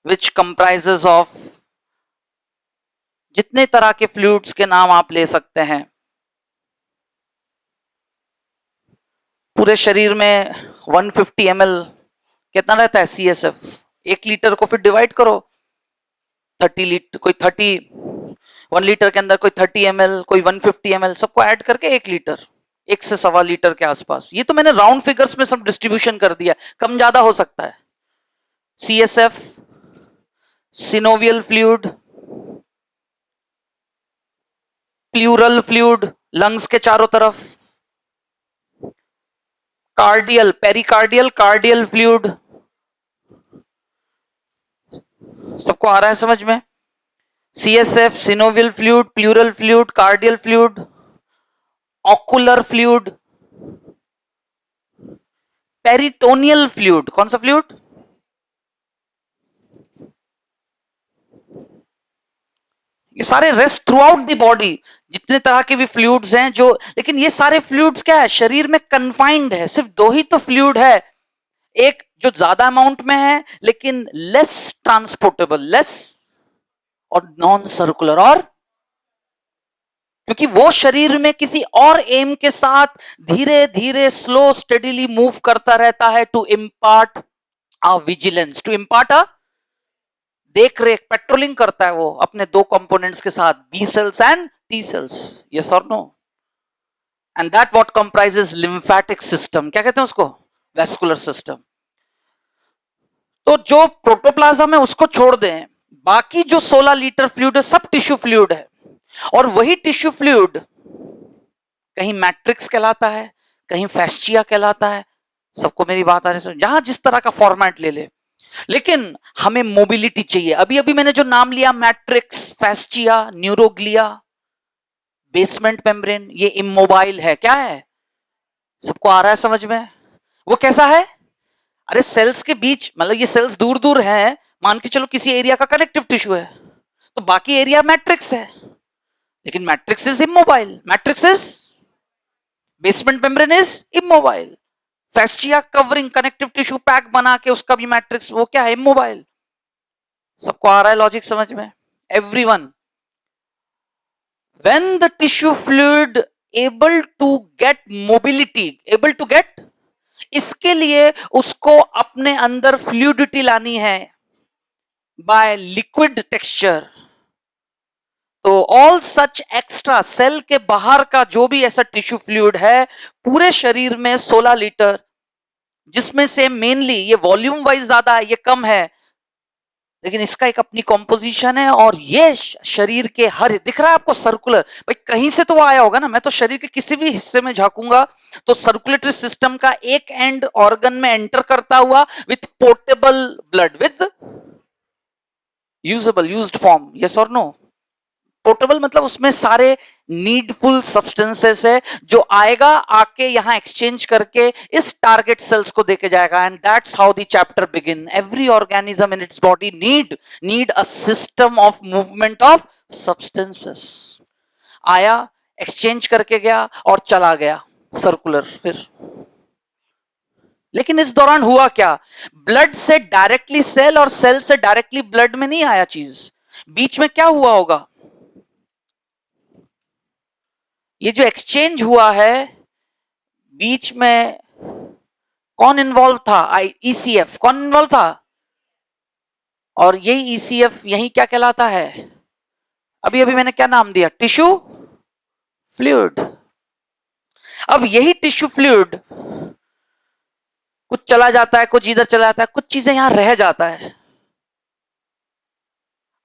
[SPEAKER 1] which comprises of, जितने तरह के फ्लूइड्स के नाम आप ले सकते हैं पूरे शरीर में 150 ml कितना रहता है CSF। 1 लीटर को फिर डिवाइड करो 30 लीटर, कोई 1 लीटर के अंदर कोई 30 ml, कोई 150 ml, सबको ऐड करके 1 लीटर, 1 से 1.25 लीटर के आसपास। ये तो मैंने राउंड फिगर्स में सब डिस्ट्रीब्यूशन कर दिया, कम ज्यादा हो सकता है। CSF, synovial fluid, pleural fluid lungs के चारों तरफ, कार्डियल, पेरिकार्डियल, कार्डियल फ्लूइड, सबको आ रहा है समझ में? CSF, synovial fluid, pleural fluid, cardial fluid, ocular fluid, peritoneal fluid. कौन सा फ्लूइड? ये सारे rest throughout the body, जितने तरह के भी फ्लूइड्स हैं जो, लेकिन ये सारे फ्लूइड्स क्या है, शरीर में कन्फाइंड है। सिर्फ 2 ही तो फ्लूइड है, एक जो ज्यादा अमाउंट में है लेकिन लेस ट्रांसपोर्टेबल, लेस और नॉन सर्कुलर, और क्योंकि वो शरीर में किसी और एम के साथ धीरे धीरे स्लो स्टेडीली मूव करता रहता है, to impart a vigilance, to impart a देख रेख, पेट्रोलिंग करता है वो अपने 2 कंपोनेंट्स के साथ, B cells and T cells. Yes और no? And that what comprises lymphatic system. क्या कहते हैं उसको? Vascular system. तो जो प्रोटोप्लाज्म है उसको छोड़ दें, बाकी जो 16 लीटर फ्लूइड है सब टिश्यू फ्लूइड है, और वही टिश्यू फ्लूइड कहीं मैट्रिक्स कहलाता है, कहीं फैस्चिया कहलाता है। सबको मेरी बात आ रही है? जहां जिस तरह का फॉर्मेट ले ले, लेकिन हमें मोबिलिटी चाहिए। अभी अभी मैंने जो नाम लिया, मैट्रिक्स, फैस्चिया, न्यूरोग्लिया, बेसमेंट मेम्ब्रेन, ये इमोबाइल है। क्या है? सबको आ रहा है समझ में? वो कैसा है? अरे सेल्स के बीच, मतलब ये सेल्स दूर दूर है, मान के चलो किसी एरिया का कनेक्टिव टिश्यू है, तो बाकी एरिया मैट्रिक्स है, लेकिन matrix is immobile, matrix is, basement membrane is immobile, fascia covering connective tissue pack बना के उसका भी मैट्रिक्स, वो क्या है? इमोबाइल। सबको आ रहा है लॉजिक समझ में? Everyone, when the tissue fluid able to get mobility, able to get, इसके लिए उसको अपने अंदर फ्लूइडिटी लानी है बाय लिक्विड टेक्सचर। तो ऑल सच एक्स्ट्रा, सेल के बाहर का जो भी ऐसा टिश्यू फ्लूइड है पूरे शरीर में 16 लीटर, जिसमें से मेनली ये वॉल्यूम वाइज ज्यादा है, ये कम है, लेकिन इसका एक अपनी कॉम्पोजिशन है, और ये शरीर के हर, दिख रहा है आपको सर्कुलर? भाई कहीं से तो वो आया होगा ना, मैं तो शरीर के किसी भी हिस्से में झांकूंगा तो सर्कुलेटरी सिस्टम का एक एंड ऑर्गन में एंटर करता हुआ with portable blood, with usable, used form. Yes और नो? पोर्टेबल मतलब उसमें सारे नीडफुल सब्सटेंसेस है, जो आएगा आके यहां एक्सचेंज करके इस टारगेट सेल्स को देके जाएगा। And that's how the chapter begin. Every organism in its body need a system of movement of substances. आया, एक्सचेंज करके गया और चला गया सर्कुलर। फिर लेकिन इस दौरान हुआ क्या? ब्लड से डायरेक्टली सेल और सेल से डायरेक्टली ब्लड में नहीं आया चीज, बीच में क्या हुआ होगा? ये जो एक्सचेंज हुआ है, बीच में कौन इन्वॉल्व था? ECF कौन इन्वॉल्व था? और यही ECF यही क्या कहलाता है? अभी अभी मैंने क्या नाम दिया? Tissue fluid. अब यही टिश्यू फ्लूइड कुछ चला जाता है, कुछ इधर चला जाता है, कुछ चीजें यहां रह जाता है।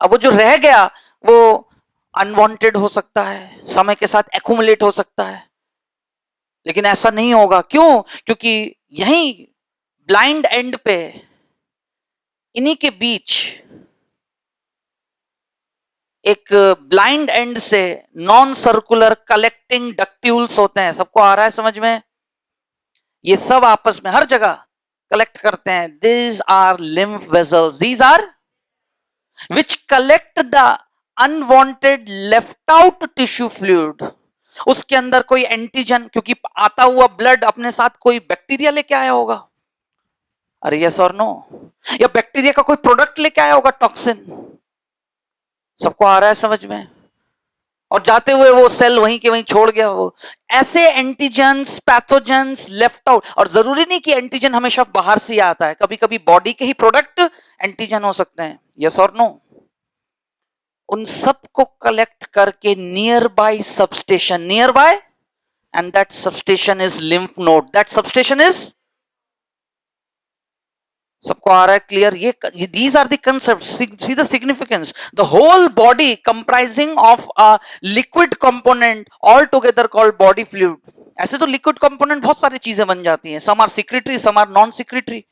[SPEAKER 1] अब वो जो रह गया वो अनवांटेड हो सकता है, समय के साथ एक्यूमुलेट हो सकता है, लेकिन ऐसा नहीं होगा। क्यों? क्योंकि यहीं ब्लाइंड एंड पे, इन्हीं के बीच एक ब्लाइंड एंड से नॉन सर्कुलर कलेक्टिंग डक्ट्यूल्स होते हैं, सबको आ रहा है समझ में? ये सब आपस में हर जगह कलेक्ट करते हैं. These are lymph vessels, these are which collect the unwanted left out tissue fluid. उसके अंदर कोई एंटीजन, क्योंकि आता हुआ ब्लड अपने साथ कोई बैक्टीरिया लेके आया होगा, अरे यस और नो, या बैक्टीरिया का कोई प्रोडक्ट लेके आया होगा, टॉक्सिन. सबको आ रहा है समझ में? और जाते हुए वो सेल वहीं के वहीं छोड़ गया. वो ऐसे एंटीजेंस, पैथोजेंस लेफ्ट आउट. और जरूरी नहीं कि एंटीजन हमेशा बाहर से आता है, कभी कभी बॉडी के ही प्रोडक्ट एंटीजन हो सकते हैं. यस और नो? उन सबको कलेक्ट करके near by substation, near by, and that substation is lymph node. That substation is, सबको आ रहा है क्लियर? ये these are the concepts. See the significance. The whole body comprising of a liquid component all together called body fluid. ऐसे तो liquid component बहुत सारी चीजें बन जाती हैं. Some are secretory, some are non secretory.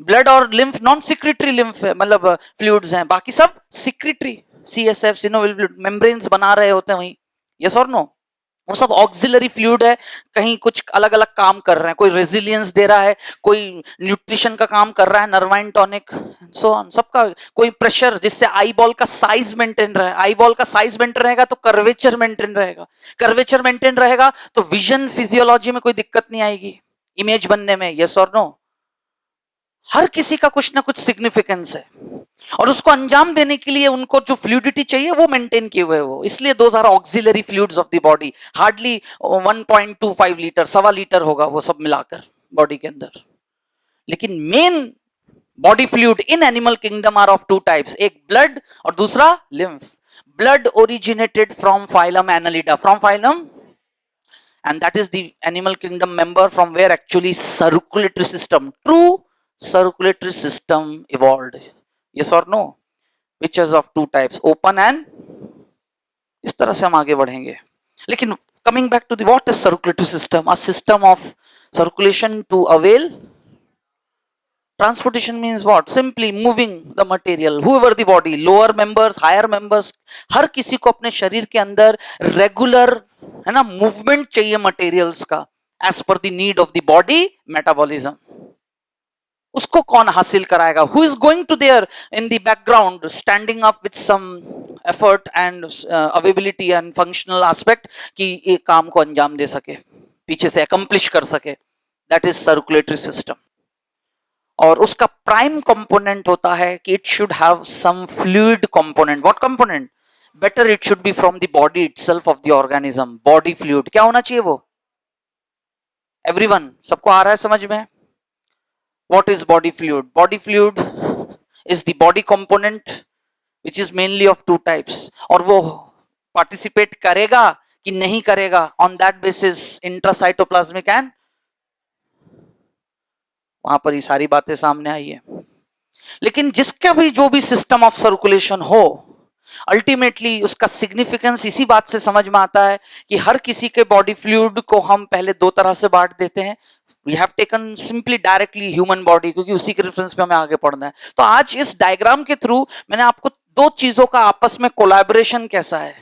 [SPEAKER 1] Blood और लिम्फ नॉन सिक्रेटरी लिम्फ है, मतलब फ्लूइड्स हैं, बाकी सब secretory, CSF, synovial fluid, membranes बना रहे होते हैं वहीं. यस और नो? वो सब ऑक्सिलरी फ्लूइड है, कहीं कुछ अलग अलग काम कर रहे हैं. कोई रेजिलियंस दे रहा है, कोई न्यूट्रिशन का काम कर रहा है, नर्वाइन टॉनिक, सो ऑन. सबका कोई प्रेशर जिससे आई बॉल का साइज मेंटेन रहे. आई बॉल का साइज मेंटेन रहेगा तो कर्वेचर मेंटेन रहेगा. कर्वेचर मेंटेन रहेगा तो विजन फिजियोलॉजी में कोई दिक्कत नहीं आएगी, इमेज बनने में. यस और नो? हर किसी का कुछ ना कुछ सिग्निफिकेंस है, और उसको अंजाम देने के लिए उनको जो फ्लूइडिटी चाहिए वो मेंटेन किए हुए वो. इसलिए those are auxiliary fluids of the body. Hardly 1.25 litre, 1.25 litre होगा वो सब मिलाकर बॉडी के अंदर. लेकिन main body fluid in animal kingdom are of two types, एक ब्लड और दूसरा lymph. Blood originated from phylum Annelida, from phylum, and that is the animal kingdom member from where actually circulatory system, true circulatory system evolved. Yes or no? Which is of two types, open and, इस तरह से हम आगे बढ़ेंगे. लेकिन coming back to the what is circulatory system, a system of circulation to avail transportation. Means what? Simply moving the material, whoever the body, lower members, higher members, हर किसी को अपने शरीर के अंदर रेगुलर है ना मूवमेंट चाहिए मटेरियल्स का, as per the need of the body metabolism. उसको कौन हासिल कराएगा? Who is going to there in the background, standing up with some effort and availability and functional aspect कि ये काम को अंजाम दे सके, पीछे से अकम्प्लिश कर सके. That is circulatory system. और उसका प्राइम कंपोनेंट होता है कि it should have some fluid component. What component? Better it should be from the body itself of the organism. Body fluid क्या होना चाहिए वो? एवरीवन, सबको आ रहा है समझ में? What is body fluid? Body fluid is the body component which is mainly of two types. और वो participate करेगा कि नहीं करेगा on that basis intracytoplasmic and, वहां पर ये सारी बातें सामने आई है. लेकिन जिसका भी जो भी सिस्टम ऑफ सर्कुलेशन हो, अल्टीमेटली उसका सिग्निफिकेंस इसी बात से समझ में आता है कि हर किसी के बॉडी फ्लूइड को हम पहले दो तरह से बांट देते हैं. We have taken simply directly human body, क्योंकि उसी के रेफरेंस पे हमें आगे पढ़ना है. तो आज इस डायग्राम के थ्रू मैंने आपको दो चीजों का आपस में कोलैबोरेशन कैसा है,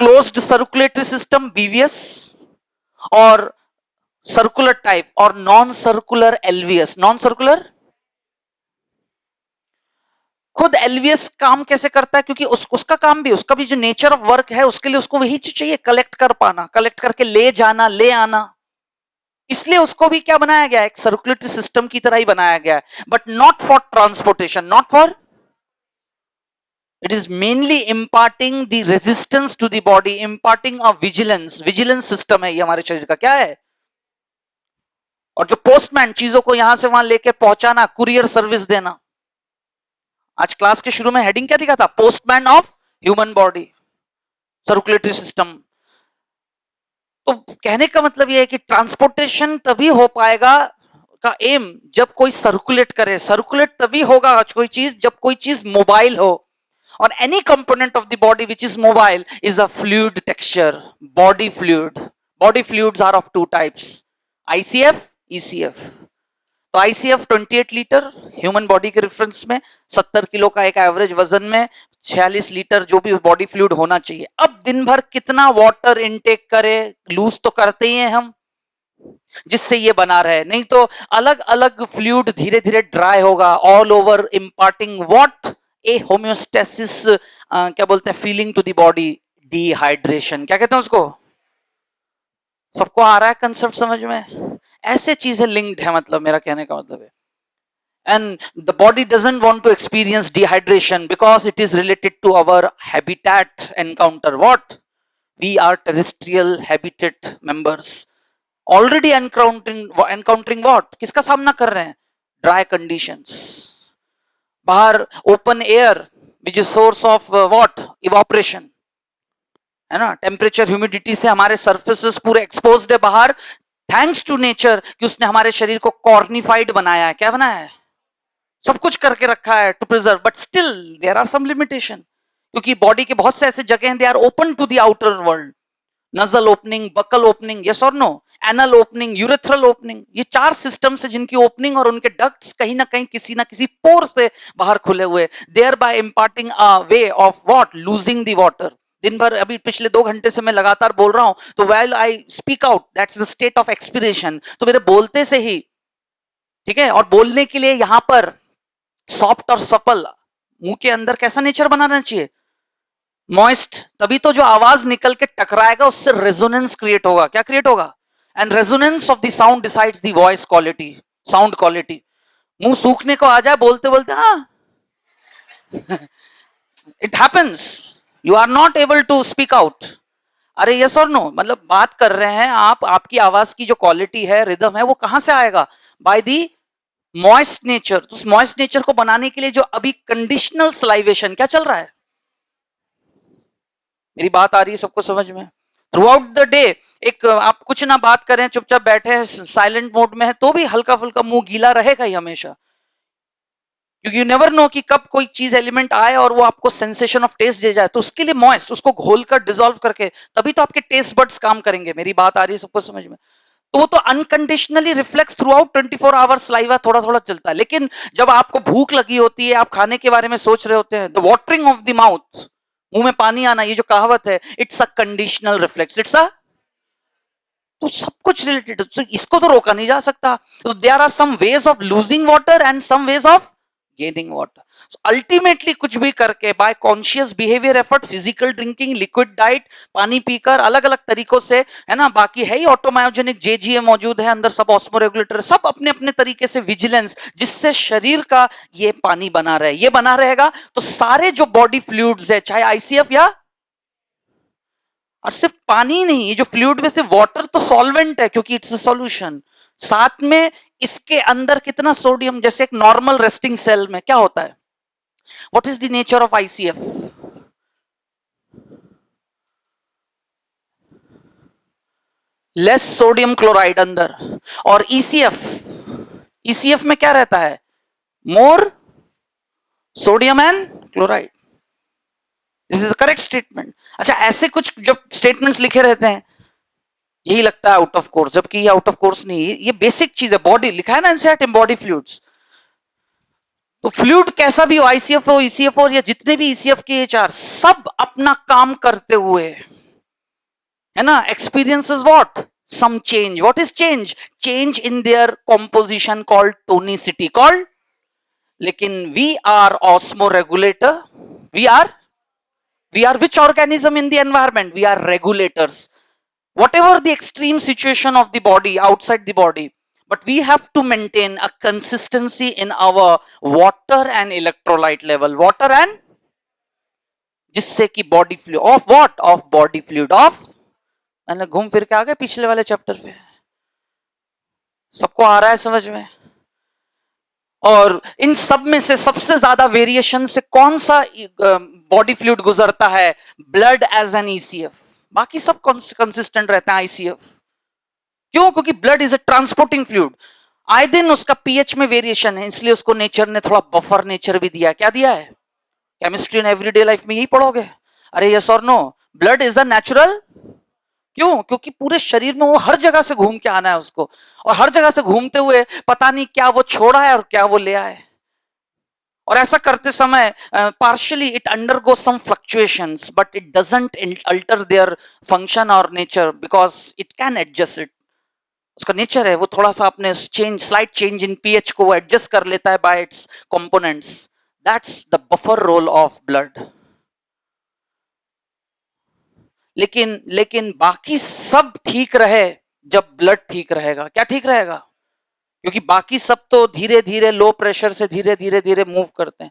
[SPEAKER 1] क्लोज्ड सर्कुलेटरी सिस्टम बीवीएस और सर्कुलर टाइप और non circular LVS. Non circular, खुद एलवीएस काम कैसे करता है? क्योंकि उसका काम भी, उसका भी जो नेचर ऑफ वर्क है, उसके लिए उसको वही चीज चाहिए, कलेक्ट कर पाना, कलेक्ट करके ले जाना, ले आना. इसलिए उसको भी क्या बनाया गया है? एक सर्कुलेटरी सिस्टम की तरह ही बनाया गया है, but not for transportation, not for, it is mainly imparting the resistance to the body, imparting a vigilance. Vigilance system है ये हमारे शरीर का. क्या है? और जो पोस्टमैन चीजों को यहां से वहां लेके पहुंचाना, कुरियर सर्विस देना. आज क्लास के शुरू में हेडिंग क्या दिखा था? Postman of human body, circulatory system. तो कहने का मतलब यह है कि ट्रांसपोर्टेशन तभी हो पाएगा का एम जब कोई सर्कुलेट करे. सर्कुलेट तभी होगा आज कोई चीज जब कोई चीज मोबाइल हो. और any component of the body which is mobile is a fluid texture, body fluid. Body fluids are of two types, ICF, ECF. तो आईसीएफ 28 लीटर ह्यूमन बॉडी के रेफरेंस में, 70 किलो का एक एवरेज वजन में 46 लीटर जो भी बॉडी फ्लूइड होना चाहिए। अब दिन भर कितना वाटर इनटेक करे, लूज तो करते ही हैं हम, जिससे ये बना रहे, नहीं तो अलग अलग फ्लूइड धीरे धीरे ड्राई होगा, all over imparting what, a homeostasis, क्या बोलते हैं, feeling to the body, dehydration, क्या कहते हैं उसको। सबको आ रहा है कंसेप्ट समझ में? ऐसे चीजें लिंक्ड है, मतलब मेरा कहने का मतलब है। And the body doesn't want to experience dehydration because it is related to our habitat encounter. What? We are terrestrial habitat members. Already encountering what? किसका सामना कर रहे हैं? Dry conditions. बाहर open air, which is source of what? Evaporation. है ना, temperature humidity से हमारे सर्फेसेस पूरे एक्सपोज्ड है बाहर, थैंक्स टू नेचर कि उसने हमारे शरीर को कॉर्निफाइड बनाया है। क्या बनाया है? सब कुछ करके रखा है to preserve, but still there are some limitation, क्योंकि बॉडी के बहुत से ऐसे जगह हैं, they are open to the outer world. Nasal opening, buccal opening, yes और no, anal opening, urethral opening, ये 4 सिस्टम्स है जिनकी ओपनिंग और उनके डक्ट्स कहीं ना कहीं किसी ना किसी पोर से बाहर खुले हुए, thereby imparting a way of what, losing the water. दिन भर, अभी पिछले 2 घंटे से मैं लगातार बोल रहा हूं, तो while I speak out, that's the state of expiration. तो मेरे बोलते से ही, ठीक है, और बोलने के लिए यहां पर सॉफ्ट और सपल, मुंह के अंदर कैसा नेचर बनाना चाहिए? मॉइस्ट, तभी तो जो आवाज निकल के टकराएगा उससे रेजोनेंस क्रिएट होगा। क्या क्रिएट होगा? And resonance of the sound decides the voice quality, sound quality. मुंह सूखने को आ जाए बोलते बोलते, हाँ it happens, you are not able to speak out. अरे यस और नो, मतलब बात कर रहे हैं आप, आपकी आवाज की जो क्वालिटी है, रिदम है, वो कहां से आएगा? By the moist nature. तो उस मॉइस्ट नेचर को बनाने के लिए जो अभी कंडीशनल सलाइवेशन क्या चल रहा है? मेरी बात आ रही है सबको समझ में? थ्रू आउट द डे, एक आप कुछ ना बात करें, चुपचाप बैठे हैं, साइलेंट मोड में है, तो भी हल्का फुल्का मुंह गीला रहेगा ही हमेशा, क्योंकि यू नेवर नो कि कब कोई चीज एलिमेंट आए और वो आपको सेंसेशन ऑफ टेस्ट दे जाए। तो उसके लिए मॉइस्ट, उसको घोलकर डिसॉल्व करके, तभी तो आपके टेस्ट बड्स काम करेंगे। मेरी बात आ रही है सबको समझ में? तो वो तो unconditionally reflex through out 24 hours, saliva थोड़ा थोड़ा चलता है। लेकिन जब आपको भूख लगी होती है, आप खाने के बारे में सोच रहे होते हैं, the watering of the mouth, मुंह में पानी आना, ये जो कहावत है, it's a conditional reflex, it's a, तो सब कुछ रिलेटेड, तो इसको तो रोका नहीं जा सकता। तो there are some ways of losing water and some ways of gaining water. Ultimately कुछ भी करके, by conscious behaviour effort, physical drinking, liquid diet, पानी पीकर, अलग अलग तरीकों से, है ना, बाकी है ही ऑटोमायोजेनिक, जेजीए मौजूद है अंदर, सब ऑस्मो रेगुलेटर, सब अपने अपने तरीके से विजिलेंस, जिससे शरीर का ये पानी बना रहे, ये बना रहेगा। तो सारे जो बॉडी फ्लूइड्स है, चाहे आईसीएफ या, और सिर्फ पानी नहीं, ये जो फ्लूइड में से वाटर तो सॉल्वेंट है क्योंकि इट्स अ सॉल्यूशन, साथ में इसके अंदर कितना सोडियम, जैसे एक नॉर्मल रेस्टिंग सेल में क्या होता है? What is the nature of ICF? Less sodium chloride अंदर, और ईसीएफ, ईसीएफ में क्या रहता है? More sodium and chloride. This is correct statement. अच्छा, ऐसे कुछ जब स्टेटमेंट्स लिखे रहते हैं, यही लगता है आउट ऑफ कोर्स, जबकि ये आउट ऑफ कोर्स नहीं, ये बेसिक चीज है। बॉडी लिखा है ना एनसीईआरटी में, बॉडी फ्लूइड्स। तो फ्लूइड कैसा भी हो, आईसीएफ हो, ईसीएफ हो, या जितने भी ईसीएफ के एचआर, सब अपना काम करते हुए, है ना, experiences what, some change. What is change? Change in their composition called tonicity, called. लेकिन we are osmoregulator, we are which organism in the environment? We are regulators. Whatever the extreme situation of the body, outside the body, but we have to maintain a consistency in our water and electrolyte level, water and, जिससे कि body fluid of what, of body fluid of, मैंने घूम फिर के आ गए पिछले वाले chapter पे, सबको आ रहा है समझ में? और इन सब में से सबसे ज्यादा वेरिएशन से कौन सा बॉडी फ्लूइड गुजरता है? Blood as an ECF. बाकी सब कंसिस्टेंट रहता है आईसीएफ। क्यों? क्योंकि blood is a transporting fluid. आए दिन उसका पीएच में वेरिएशन है, इसलिए उसको नेचर ने थोड़ा बफर नेचर भी दिया है। क्या दिया है? केमिस्ट्री एंड एवरीडे लाइफ में यही पढ़ोगे। अरे यस और no, blood is a natural क्यों? क्योंकि पूरे शरीर में वो हर जगह से घूम के आना है उसको, और हर जगह से घूमते हुए पता नहीं क्या वो छोड़ा है और क्या वो ले आए। और ऐसा करते समय partially it undergo some fluctuations, but it doesn't alter their function और nature, because it can adjust it. उसका नेचर है वो थोड़ा सा अपने change, slight change in pH को वो एडजस्ट कर लेता है by its components. That's the buffer role of blood. लेकिन लेकिन बाकी सब ठीक रहे जब ब्लड ठीक रहेगा। क्या ठीक रहेगा? क्योंकि बाकी सब तो धीरे धीरे लो प्रेशर से धीरे धीरे धीरे मूव करते हैं,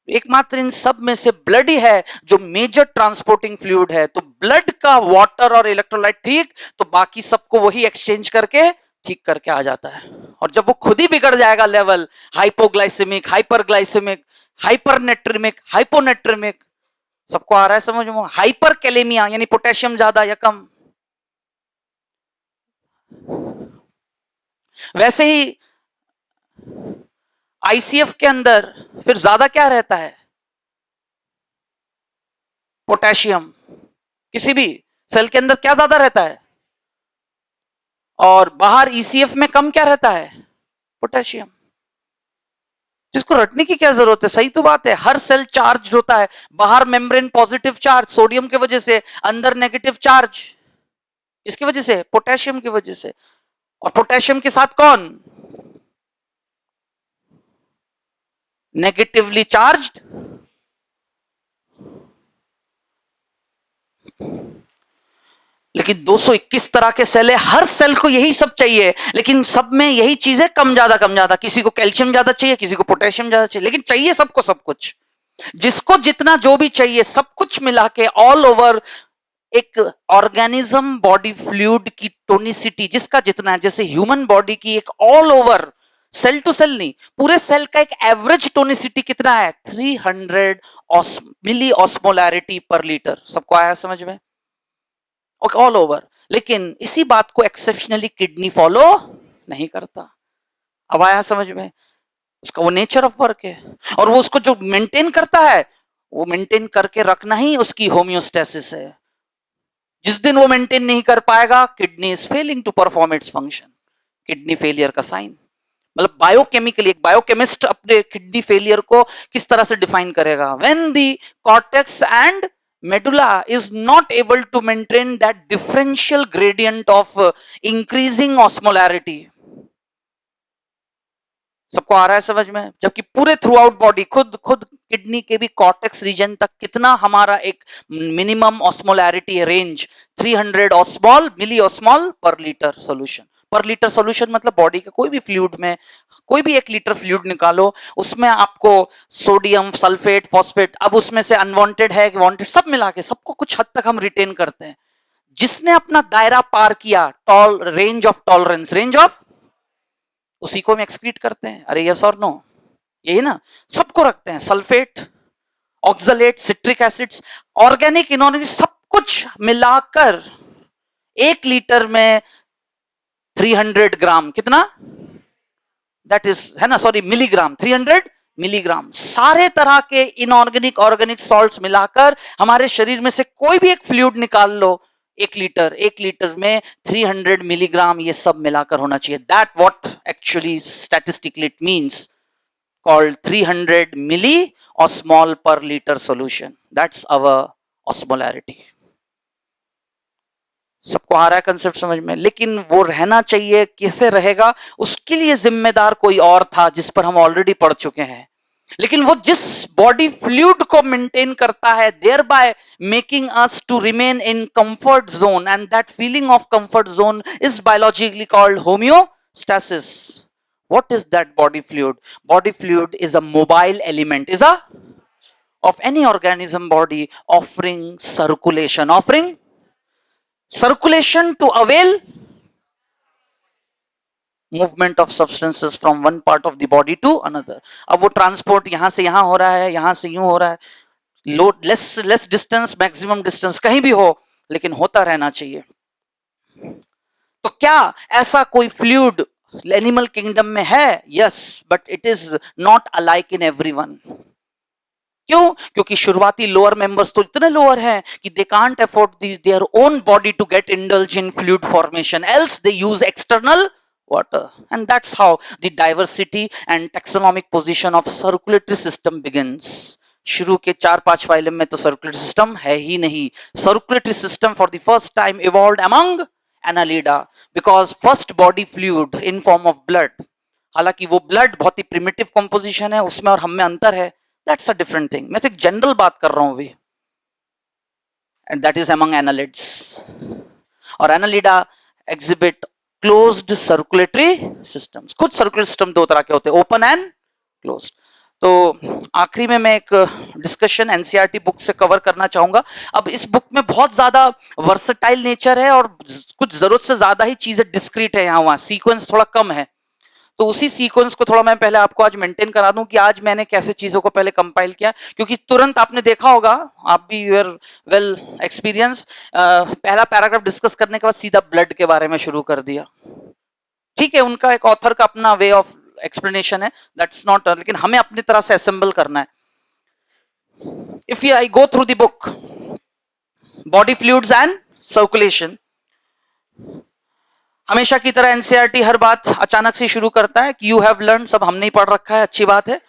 [SPEAKER 1] एकमात्र इन सब में से ब्लड ही है जो मेजर ट्रांसपोर्टिंग फ्लूइड है। तो ब्लड का वाटर और इलेक्ट्रोलाइट ठीक, तो बाकी सबको वही एक्सचेंज करके ठीक करके आ जाता है। और जब वो खुद ही बिगड़ जाएगा लेवल, हाइपोग्लाइसेमिक, हाइपरग्लाइसेमिक, हाइपरनेट्रिमिक, हाइपोनेट्रिमिक, सबको आ रहा है समझ में? हाइपर कैलेमिया यानी पोटेशियम ज्यादा या कम। वैसे ही आईसीएफ के अंदर फिर ज्यादा क्या रहता है? पोटेशियम। किसी भी सेल के अंदर क्या ज्यादा रहता है? और बाहर ईसीएफ में कम क्या रहता है? पोटेशियम। जिसको रटने की क्या जरूरत है, सही तो बात है। हर सेल चार्ज होता है, बाहर मेम्ब्रेन पॉजिटिव चार्ज सोडियम के वजह से, अंदर नेगेटिव चार्ज इसकी वजह से, पोटेशियम की वजह से। और पोटेशियम के साथ कौन? Negatively charged. लेकिन 221 तरह के सेल है, हर सेल को यही सब चाहिए, लेकिन सब में यही चीजें कम ज्यादा कम ज्यादा। किसी को कैल्शियम ज्यादा चाहिए, किसी को पोटेशियम ज्यादा चाहिए, लेकिन चाहिए सबको सब कुछ। जिसको जितना जो भी चाहिए सब कुछ मिला के ऑल ओवर एक ऑर्गेनिज्म बॉडी फ्लूइड की टोनिसिटी जिसका जितना है, जैसे ह्यूमन बॉडी की एक all over cell to cell नहीं, पूरे सेल का एक एवरेज टोनिसिटी कितना है? 300 मिली ऑस्मोलैरिटी पर लीटर। सबको आया समझ में? All over. लेकिन इसी बात को एक्सेप्शनली किडनी फॉलो नहीं करता। अब आया समझ में? उसका वो नेचर ऑफ वर्क है, और वो उसको जो मेंटेन करता है वो मेंटेन करके रखना ही उसकी होम्योस्टेसिस है। जिस दिन वो मेंटेन नहीं कर पाएगा, kidney is failing to perform its function. Kidney failure का साइन। मतलब बायोकेमिकली एक बायोकेमिस्ट अपने किडनी फेलियर को किस तरह से डिफाइन करेगा? When the cortex and medulla is not able to maintain that differential gradient of increasing osmolarity। सबको आ रहा है समझ में? जबकि पूरे थ्रू आउट बॉडी, खुद खुद किडनी के भी कॉर्टेक्स रीजन तक कितना हमारा एक मिनिमम ऑस्मोलैरिटी रेंज 300 ऑस्मॉल मिली ऑस्मॉल पर लीटर सोल्यूशन। पर लीटर सोल्यूशन मतलब बॉडी के कोई भी फ्लूइड में कोई भी 1 लीटर फ्लूइड निकालो, उसमें आपको सोडियम, सल्फेट, फॉस्फेट, अब उसमें से अनवांटेड है, वांटेड, सब मिला के सबको कुछ हद तक हम रिटेन करते हैं। जिसने अपना दायरा पार किया, टॉल range of tolerance, range of, उसी को हम एक्सक्रीट करते हैं। अरे यस और नो? यही ना, सबको रखते हैं। Sulphate, oxalate, citric acids, organic, inorganic, सब कुछ मिलाकर 1 लीटर में 300 ग्राम, कितना? दैट इज, है ना, सॉरी, मिलीग्राम, 300 मिलीग्राम। सारे तरह के इनऑर्गेनिक ऑर्गेनिक सॉल्ट्स मिलाकर हमारे शरीर में से कोई भी एक फ्लूइड निकाल लो, 1 लीटर में 300 मिलीग्राम ये सब मिलाकर होना चाहिए। That what actually statistically it means called 300 milli osmol per liter solution. That's our osmolarity. सबको आ रहा है कंसेप्ट समझ में? लेकिन वो रहना चाहिए, कैसे रहेगा उसके लिए जिम्मेदार कोई और था जिस पर हम ऑलरेडी पढ़ चुके हैं। लेकिन वो जिस बॉडी फ्लूइड को मेंटेन करता है, thereby making us to remain in comfort zone, and that feeling of comfort zone is biologically called homeostasis. What is that body fluid? Body fluid is a mobile element, is a of any organism body offering circulation to avail movement of substances from one part of the body to another। अब वो transport यहां से यहां हो रहा है, यहां से यूं हो रहा है, load less distance, maximum distance, कहीं भी हो, लेकिन होता रहना चाहिए। तो क्या ऐसा कोई फ्लूइड एनिमल किंगडम में है? Yes, but it is not alike in everyone. क्यों? क्योंकि शुरुआती लोअर मेंबर्स तो इतने लोअर हैं कि they can't afford their own body to get indulge in fluid formation, else they use external water, and that's how the diversity and taxonomic position of circulatory system begins. शुरू के 4-5 phylum में तो circulatory system है ही नहीं. Circulatory system for the first time evolved among Annelida because first body fluid in form of blood. हालांकि वो blood बहुत ही primitive composition है, उसमें और हम में अंतर है. That's a different thing. मैं तो एक जनरल बात कर रहा हूं अभी, and that is among annelids. और annelida exhibit closed circulatory systems. कुछ सर्कुलेटरी सिस्टम दो तरह के होते हैं, ओपन एंड क्लोज्ड. तो आखिरी में मैं एक डिस्कशन एनसीईआरटी बुक से कवर करना चाहूंगा. अब इस बुक में बहुत ज्यादा वर्सेटाइल नेचर है और कुछ जरूरत से ज्यादा ही चीजें डिस्क्रीट है, यहाँ वहां सीक्वेंस थोड़ा कम है. तो उसी सीक्वेंस को थोड़ा मैं पहले आपको आज मेंटेन करा दूं कि आज मैंने कैसे चीजों को पहले कंपाइल किया, क्योंकि तुरंत आपने देखा होगा, आप भी यू आर वेल एक्सपीरियंस, पहला पैराग्राफ डिस्कस करने के बाद सीधा ब्लड के बारे में शुरू कर दिया. ठीक है, उनका एक ऑथर का अपना वे ऑफ एक्सप्लेनेशन है, दैट्स नॉट, लेकिन हमें अपनी तरह से असेंबल करना है. If I go through the book body fluids and circulation, हमेशा की तरह एनसीईआरटी हर बात अचानक से शुरू करता है कि यू हैव लर्न, सब हमने ही पढ़ रखा है, अच्छी बात है,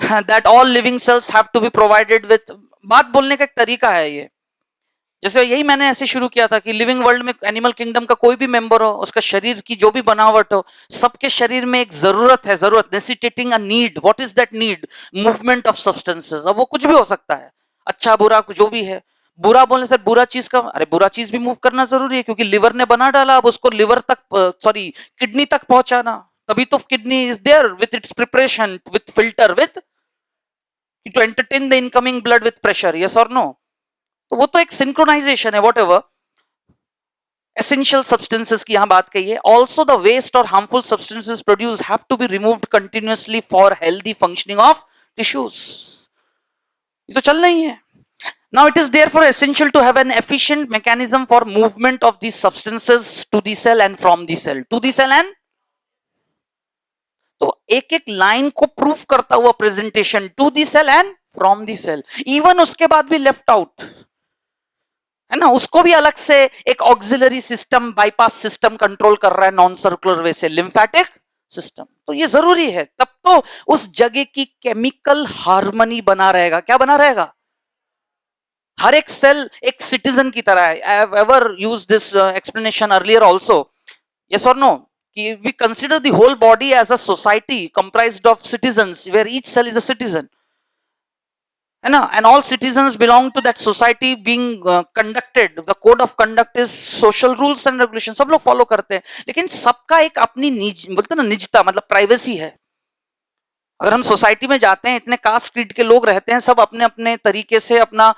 [SPEAKER 1] that all living cells have to be provided with. बात बोलने का एक तरीका है ये. जैसे यही मैंने ऐसे शुरू किया था कि लिविंग वर्ल्ड में एनिमल किंगडम का कोई भी मेंबर हो, उसका शरीर की जो भी बनावट हो, सबके शरीर में एक जरूरत है, जरूरत necessitating a need. What is that need? Movement of substances. अब वो कुछ भी हो सकता है, अच्छा बुरा जो भी है. बुरा बोलने से बुरा चीज का, अरे बुरा चीज भी मूव करना जरूरी है, क्योंकि लिवर ने बना डाला, अब उसको लिवर तक, सॉरी किडनी तक पहुंचाना, तभी तो kidney is there with its preparation, with filter, with to entertain the incoming blood with pressure. Yes और नो? तो वो तो एक सिंक्रोनाइजेशन है. वॉट एवर एसेंशियल सब्सटेंसेस की यहां बात कही है. ऑल्सो द वेस्ट और harmful substances produce have to be removed continuously for healthy functioning of tissues. ये तो चल रही है. Now it is therefore essential to have an efficient mechanism for movement of these substances to the cell and from the cell to the cell and. तो एक एक line को proof करता हुआ presentation, to the cell and from the cell. Even उसके बाद भी left out है ना, उसको भी अलग से एक auxiliary system, bypass system control कर रहा है नॉन सर्कुलर वे से, लिम्फेटिक सिस्टम. तो ये जरूरी है, तब तो उस जगह की केमिकल हार्मनी बना रहेगा. क्या बना रहेगा? हर एक सेल एक सिटीजन की तरह है. I have ever used this explanation earlier also. Yes और नो? कि we consider the whole body as a society comprised of citizens where each cell is a citizen, है ना, and all citizens belong to that society being conducted. The code of conduct is social rules and regulation. सब लोग follow करते हैं, लेकिन सबका एक अपनी निज, बोलते हैं ना, निजता, मतलब प्राइवेसी है. अगर हम सोसाइटी में जाते हैं, इतने कास्ट क्रीड के लोग रहते हैं, सब अपने अपने तरीके से अपना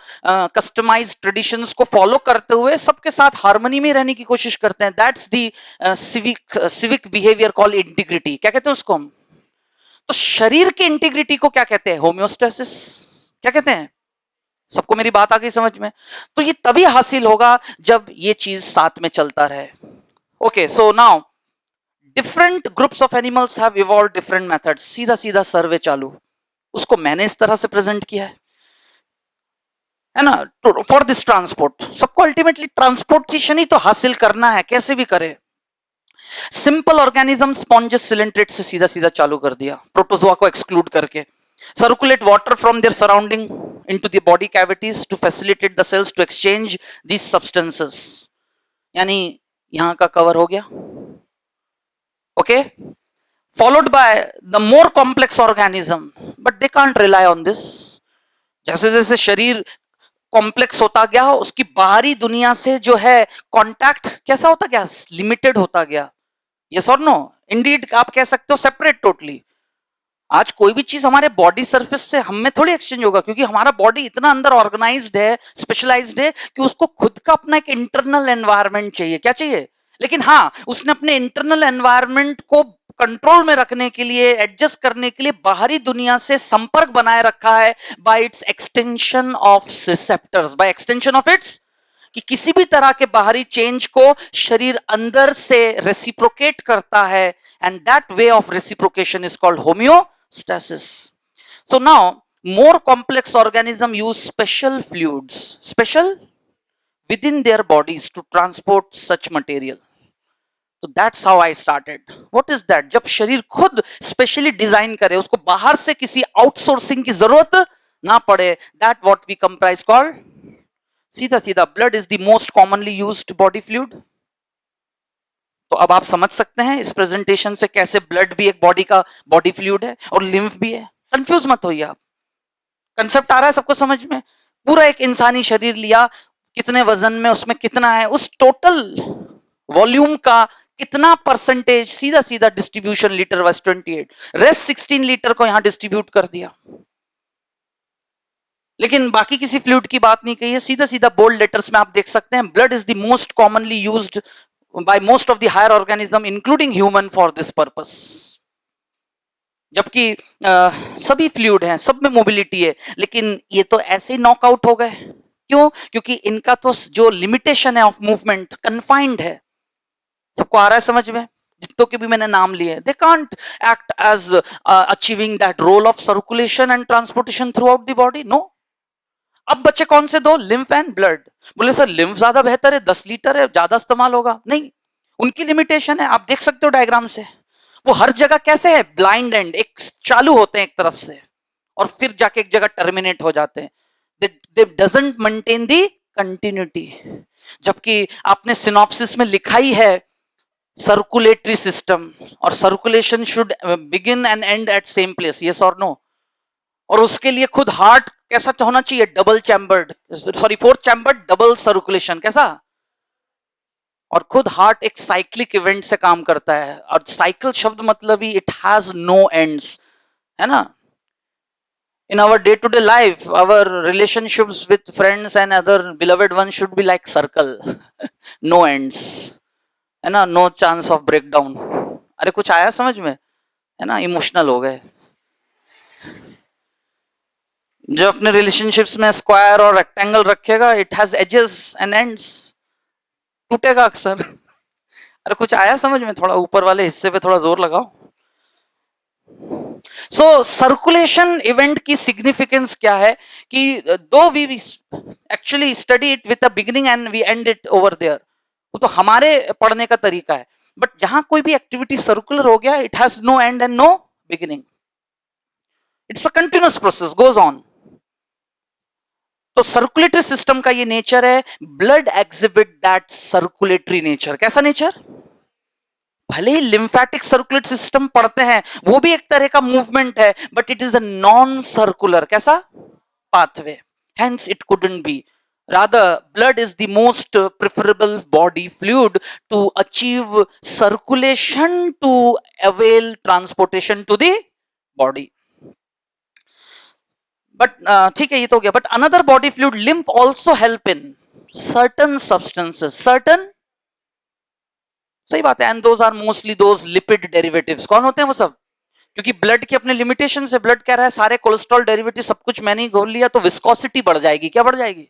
[SPEAKER 1] कस्टमाइज्ड ट्रेडिशंस को फॉलो करते हुए सबके साथ हार्मनी में रहने की कोशिश करते हैं. That's the civic behaviour called integrity. क्या कहते हैं उसको हम? तो शरीर के इंटीग्रिटी को क्या कहते हैं? होम्योस्टेसिस. क्या कहते हैं? सबको मेरी बात आ गई समझ में? तो ये तभी हासिल होगा जब ये चीज साथ में चलता रहे. Okay, so now different groups of animals have evolved different methods. सीधा सीधा सर्वे चालू, उसको मैंने इस तरह से प्रेजेंट किया है ना, फॉर दिस ट्रांसपोर्ट. सबको अल्टीमेटली ट्रांसपोर्टेशन ही तो हासिल करना है, कैसे भी करे. सिंपल ऑर्गेनिज्म स्पॉन्जेस सिलेंट्रेट से सीधा सीधा चालू कर दिया, प्रोटोजोआ को एक्सक्लूड करके. Circulate water from their surrounding into the body cavities to facilitate the cells to exchange these substances. यानी यहां का कवर हो गया. Okay, followed by the more complex organism, but they can't rely on this. जैसे जैसे शरीर complex होता गया, उसकी बाहरी दुनिया से जो है कांटेक्ट कैसा होता गया? लिमिटेड होता गया. यस और नो? इंडीड आप कह सकते हो सेपरेट टोटली. आज कोई भी चीज हमारे बॉडी सरफेस से हम में थोड़ी एक्सचेंज होगा, क्योंकि हमारा बॉडी इतना अंदर ऑर्गेनाइज्ड है, स्पेशलाइज्ड है, कि उसको खुद का अपना एक इंटरनल एनवायरनमेंट चाहिए. क्या चाहिए? लेकिन हाँ, उसने अपने इंटरनल एनवायरनमेंट को कंट्रोल में रखने के लिए, एडजस्ट करने के लिए बाहरी दुनिया से संपर्क बनाए रखा है by its extension of receptors, by extension of its, कि किसी भी तरह के बाहरी चेंज को शरीर अंदर से रेसिप्रोकेट करता है. And that way of reciprocation is called homeostasis. So now More complex organism use special fluids, special within their bodies to transport such material. So that's how I started. What is that? जब शरीर खुद specially design करे, उसको बाहर से किसी outsourcing की जरूरत ना पड़े, that what we comprise called, सीधा सीधा, blood is the most commonly used body fluid. तो अब आप समझ सकते हैं इस प्रेजेंटेशन से कैसे ब्लड भी एक बॉडी का बॉडी फ्लूइड है और लिम्फ भी है. कंफ्यूज मत होइए आप. कंसेप्ट आ रहा है सबको समझ में? पूरा एक इंसानी शरीर लिया, कितने वजन में, उसमें कितना है, उस टोटल वॉल्यूम का कितना परसेंटेज सीधा सीधा distribution litre wise 28, rest 16 litre को यहां डिस्ट्रीब्यूट कर दिया. लेकिन बाकी किसी फ्लूइड की बात नहीं कही है, सीधा सीधा बोल्ड लेटर्स में आप देख सकते हैं, blood is the most commonly used by most of the higher organism including human for this purpose. जबकि सभी फ्लूइड हैं, सब में मोबिलिटी है, लेकिन ये तो ऐसे ही नॉकआउट हो गए. क्यों? क्योंकि इनका तो जो लिमिटेशन है ऑफ मूवमेंट कन्फाइंड है. सबको आ रहा है समझ में? जितनों के भी मैंने नाम लिए, they can't act as achieving that role of circulation and transportation throughout the body. No. अब बच्चे कौन से दो? Lymph and blood. बोले सर लिम्फ ज्यादा बेहतर है, 10 लीटर है, ज्यादा इस्तेमाल होगा. नहीं, उनकी लिमिटेशन है. आप देख सकते हो डायग्राम से, वो हर जगह कैसे है, ब्लाइंड एंड, एक चालू होते हैं एक तरफ से और फिर जाके एक जगह टर्मिनेट हो जाते हैं. They doesn't maintain the continuity. जबकि आपने सिनॉप्सिस में लिखा ही है सर्कुलेटरी सिस्टम, और circulation should begin and end at same place. Yes और नो? और उसके लिए खुद हार्ट कैसा होना चाहिए? Double chambered, sorry 4 chambered double circulation. कैसा? और खुद हार्ट एक साइक्लिक इवेंट से काम करता है, और साइकिल शब्द मतलब ही इट हैज नो एंड्स, है ना? In our day to day life our relationships with friends and other beloved one should be like circle, no ends, है ना? No chance of break down. अरे कुछ आया समझ में? है ना? इमोशनल हो गए. जो अपने रिलेशनशिप्स में स्क्वायर और रेक्टेंगल रखेगा, it has edges and ends, टूटेगा अक्सर. अरे कुछ आया समझ में? थोड़ा ऊपर वाले हिस्से पे थोड़ा जोर लगाओ. सो सर्कुलेशन इवेंट की सिग्निफिकेंस क्या है कि though we actually study it with a beginning and we end it over there, वो तो हमारे पढ़ने का तरीका है. बट जहां कोई भी एक्टिविटी सर्कुलर हो गया, it has no end and no beginning. It's a continuous process, goes on. तो सर्कुलेटरी सिस्टम का ये नेचर है. Blood exhibit that circulatory nature. कैसा नेचर? भले ही लिम्फेटिक सर्कुलेटरी सिस्टम पढ़ते हैं, वो भी एक तरह का मूवमेंट है, but it is a non circular. कैसा? Pathway. Hence it couldn't be. Rather, blood is the most preferable body fluid to achieve circulation to avail transportation to the body. But ठीक है, ये तो हो गया. But another body fluid, lymph, also help in certain substances. Certain, सही बात है. And those are mostly those lipid derivatives. कौन होते हैं वो सब? क्योंकि ब्लड की अपने लिमिटेशन से ब्लड कह रहा है सारे कोलेस्ट्रॉल डेरिवेटिव सब कुछ मैंने ही घोल लिया, तो विस्कोसिटी बढ़ जाएगी. क्या बढ़ जाएगी?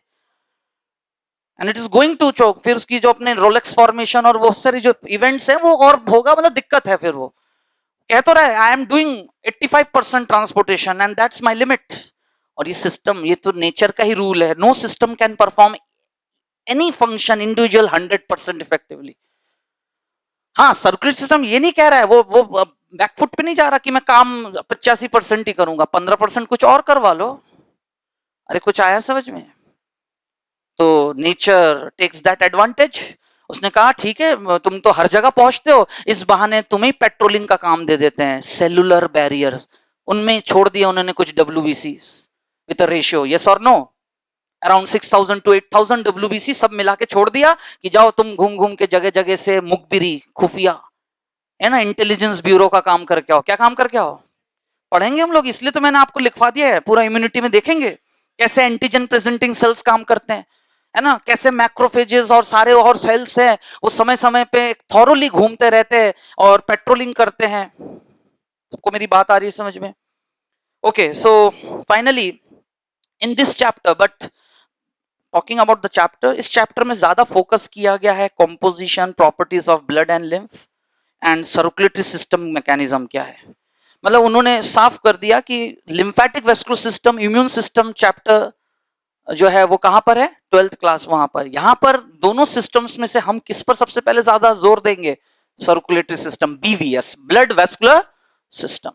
[SPEAKER 1] And it is going to choke. फिर उसकी जो अपने रोलेक्स फॉर्मेशन और वो सारी जो इवेंट्स है वो और होगा, मतलब दिक्कत है. फिर वो कह तो रहा है I am doing 85% transportation and that's my limit. और ये सिस्टम, ये तो नेचर का ही रूल है. No system can perform any function individual 100% effectively. हाँ, सर्कुलेटरी सिस्टम ये नहीं कह रहा है, वो बैकफुट पे नहीं जा रहा कि मैं काम 85% ही करूंगा, 15% कुछ और करवा लो. अरे कुछ आया समझ में? तो नेचर टेक्स दैट एडवांटेज. उसने कहा ठीक है, तुम तो हर जगह पहुंचते हो, इस बहाने तुम्हें पेट्रोलिंग का काम दे देते हैं. सेलुलर बैरियर्स, उनमें छोड़ दिया उन्होंने कुछ WBCs with a ratio. Yes और नो? अराउंड 6000 to 8000 WBC सब मिला के छोड़ दिया कि जाओ तुम घूम घूम के जगह जगह से मुखबिरी, खुफिया, है ना, इंटेलिजेंस ब्यूरो का काम करके आओ. क्या काम करके आओ? पढ़ेंगे हम लोग, इसलिए तो मैंने आपको लिखवा दिया है. पूरा इम्यूनिटी में देखेंगे कैसे एंटीजन प्रेजेंटिंग सेल्स काम करते हैं, है ना, कैसे मैक्रोफेजेस और सारे और सेल्स हैं वो समय समय पे थॉरोली घूमते रहते हैं और पेट्रोलिंग करते हैं. सबको मेरी बात आ रही है समझ में? Okay, so finally in this chapter, but talking about the chapter, इस चैप्टर में ज्यादा फोकस किया गया है composition, properties of blood and lymph, and circulatory system mechanism क्या है. मतलब उन्होंने साफ कर दिया कि lymphatic vascular system, immune system chapter जो है वो कहां पर है, 12th क्लास वहां पर। यहां पर दोनों सिस्टम्स में से हम किस पर सबसे पहले ज्यादा जोर देंगे? Circulatory system, BVS, blood vascular system.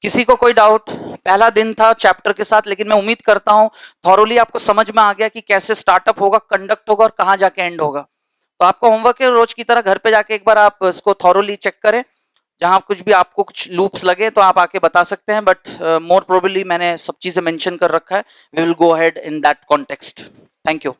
[SPEAKER 1] किसी को कोई डाउट? पहला दिन था चैप्टर के साथ, लेकिन मैं उम्मीद करता हूं थॉरोली आपको समझ में आ गया कि कैसे स्टार्टअप होगा, कंडक्ट होगा और कहां जाके एंड होगा। तो आपका होमवर्क है रोज की तरह घर पे जाके एक बार आप इसको थॉरोली चेक करें। जहां कुछ भी आपको कुछ लूप्स लगे तो आप आके बता सकते हैं, बट मोर प्रोबेबली मैंने सब चीजें मेंशन कर रखा है। We will go ahead in that context. Thank you.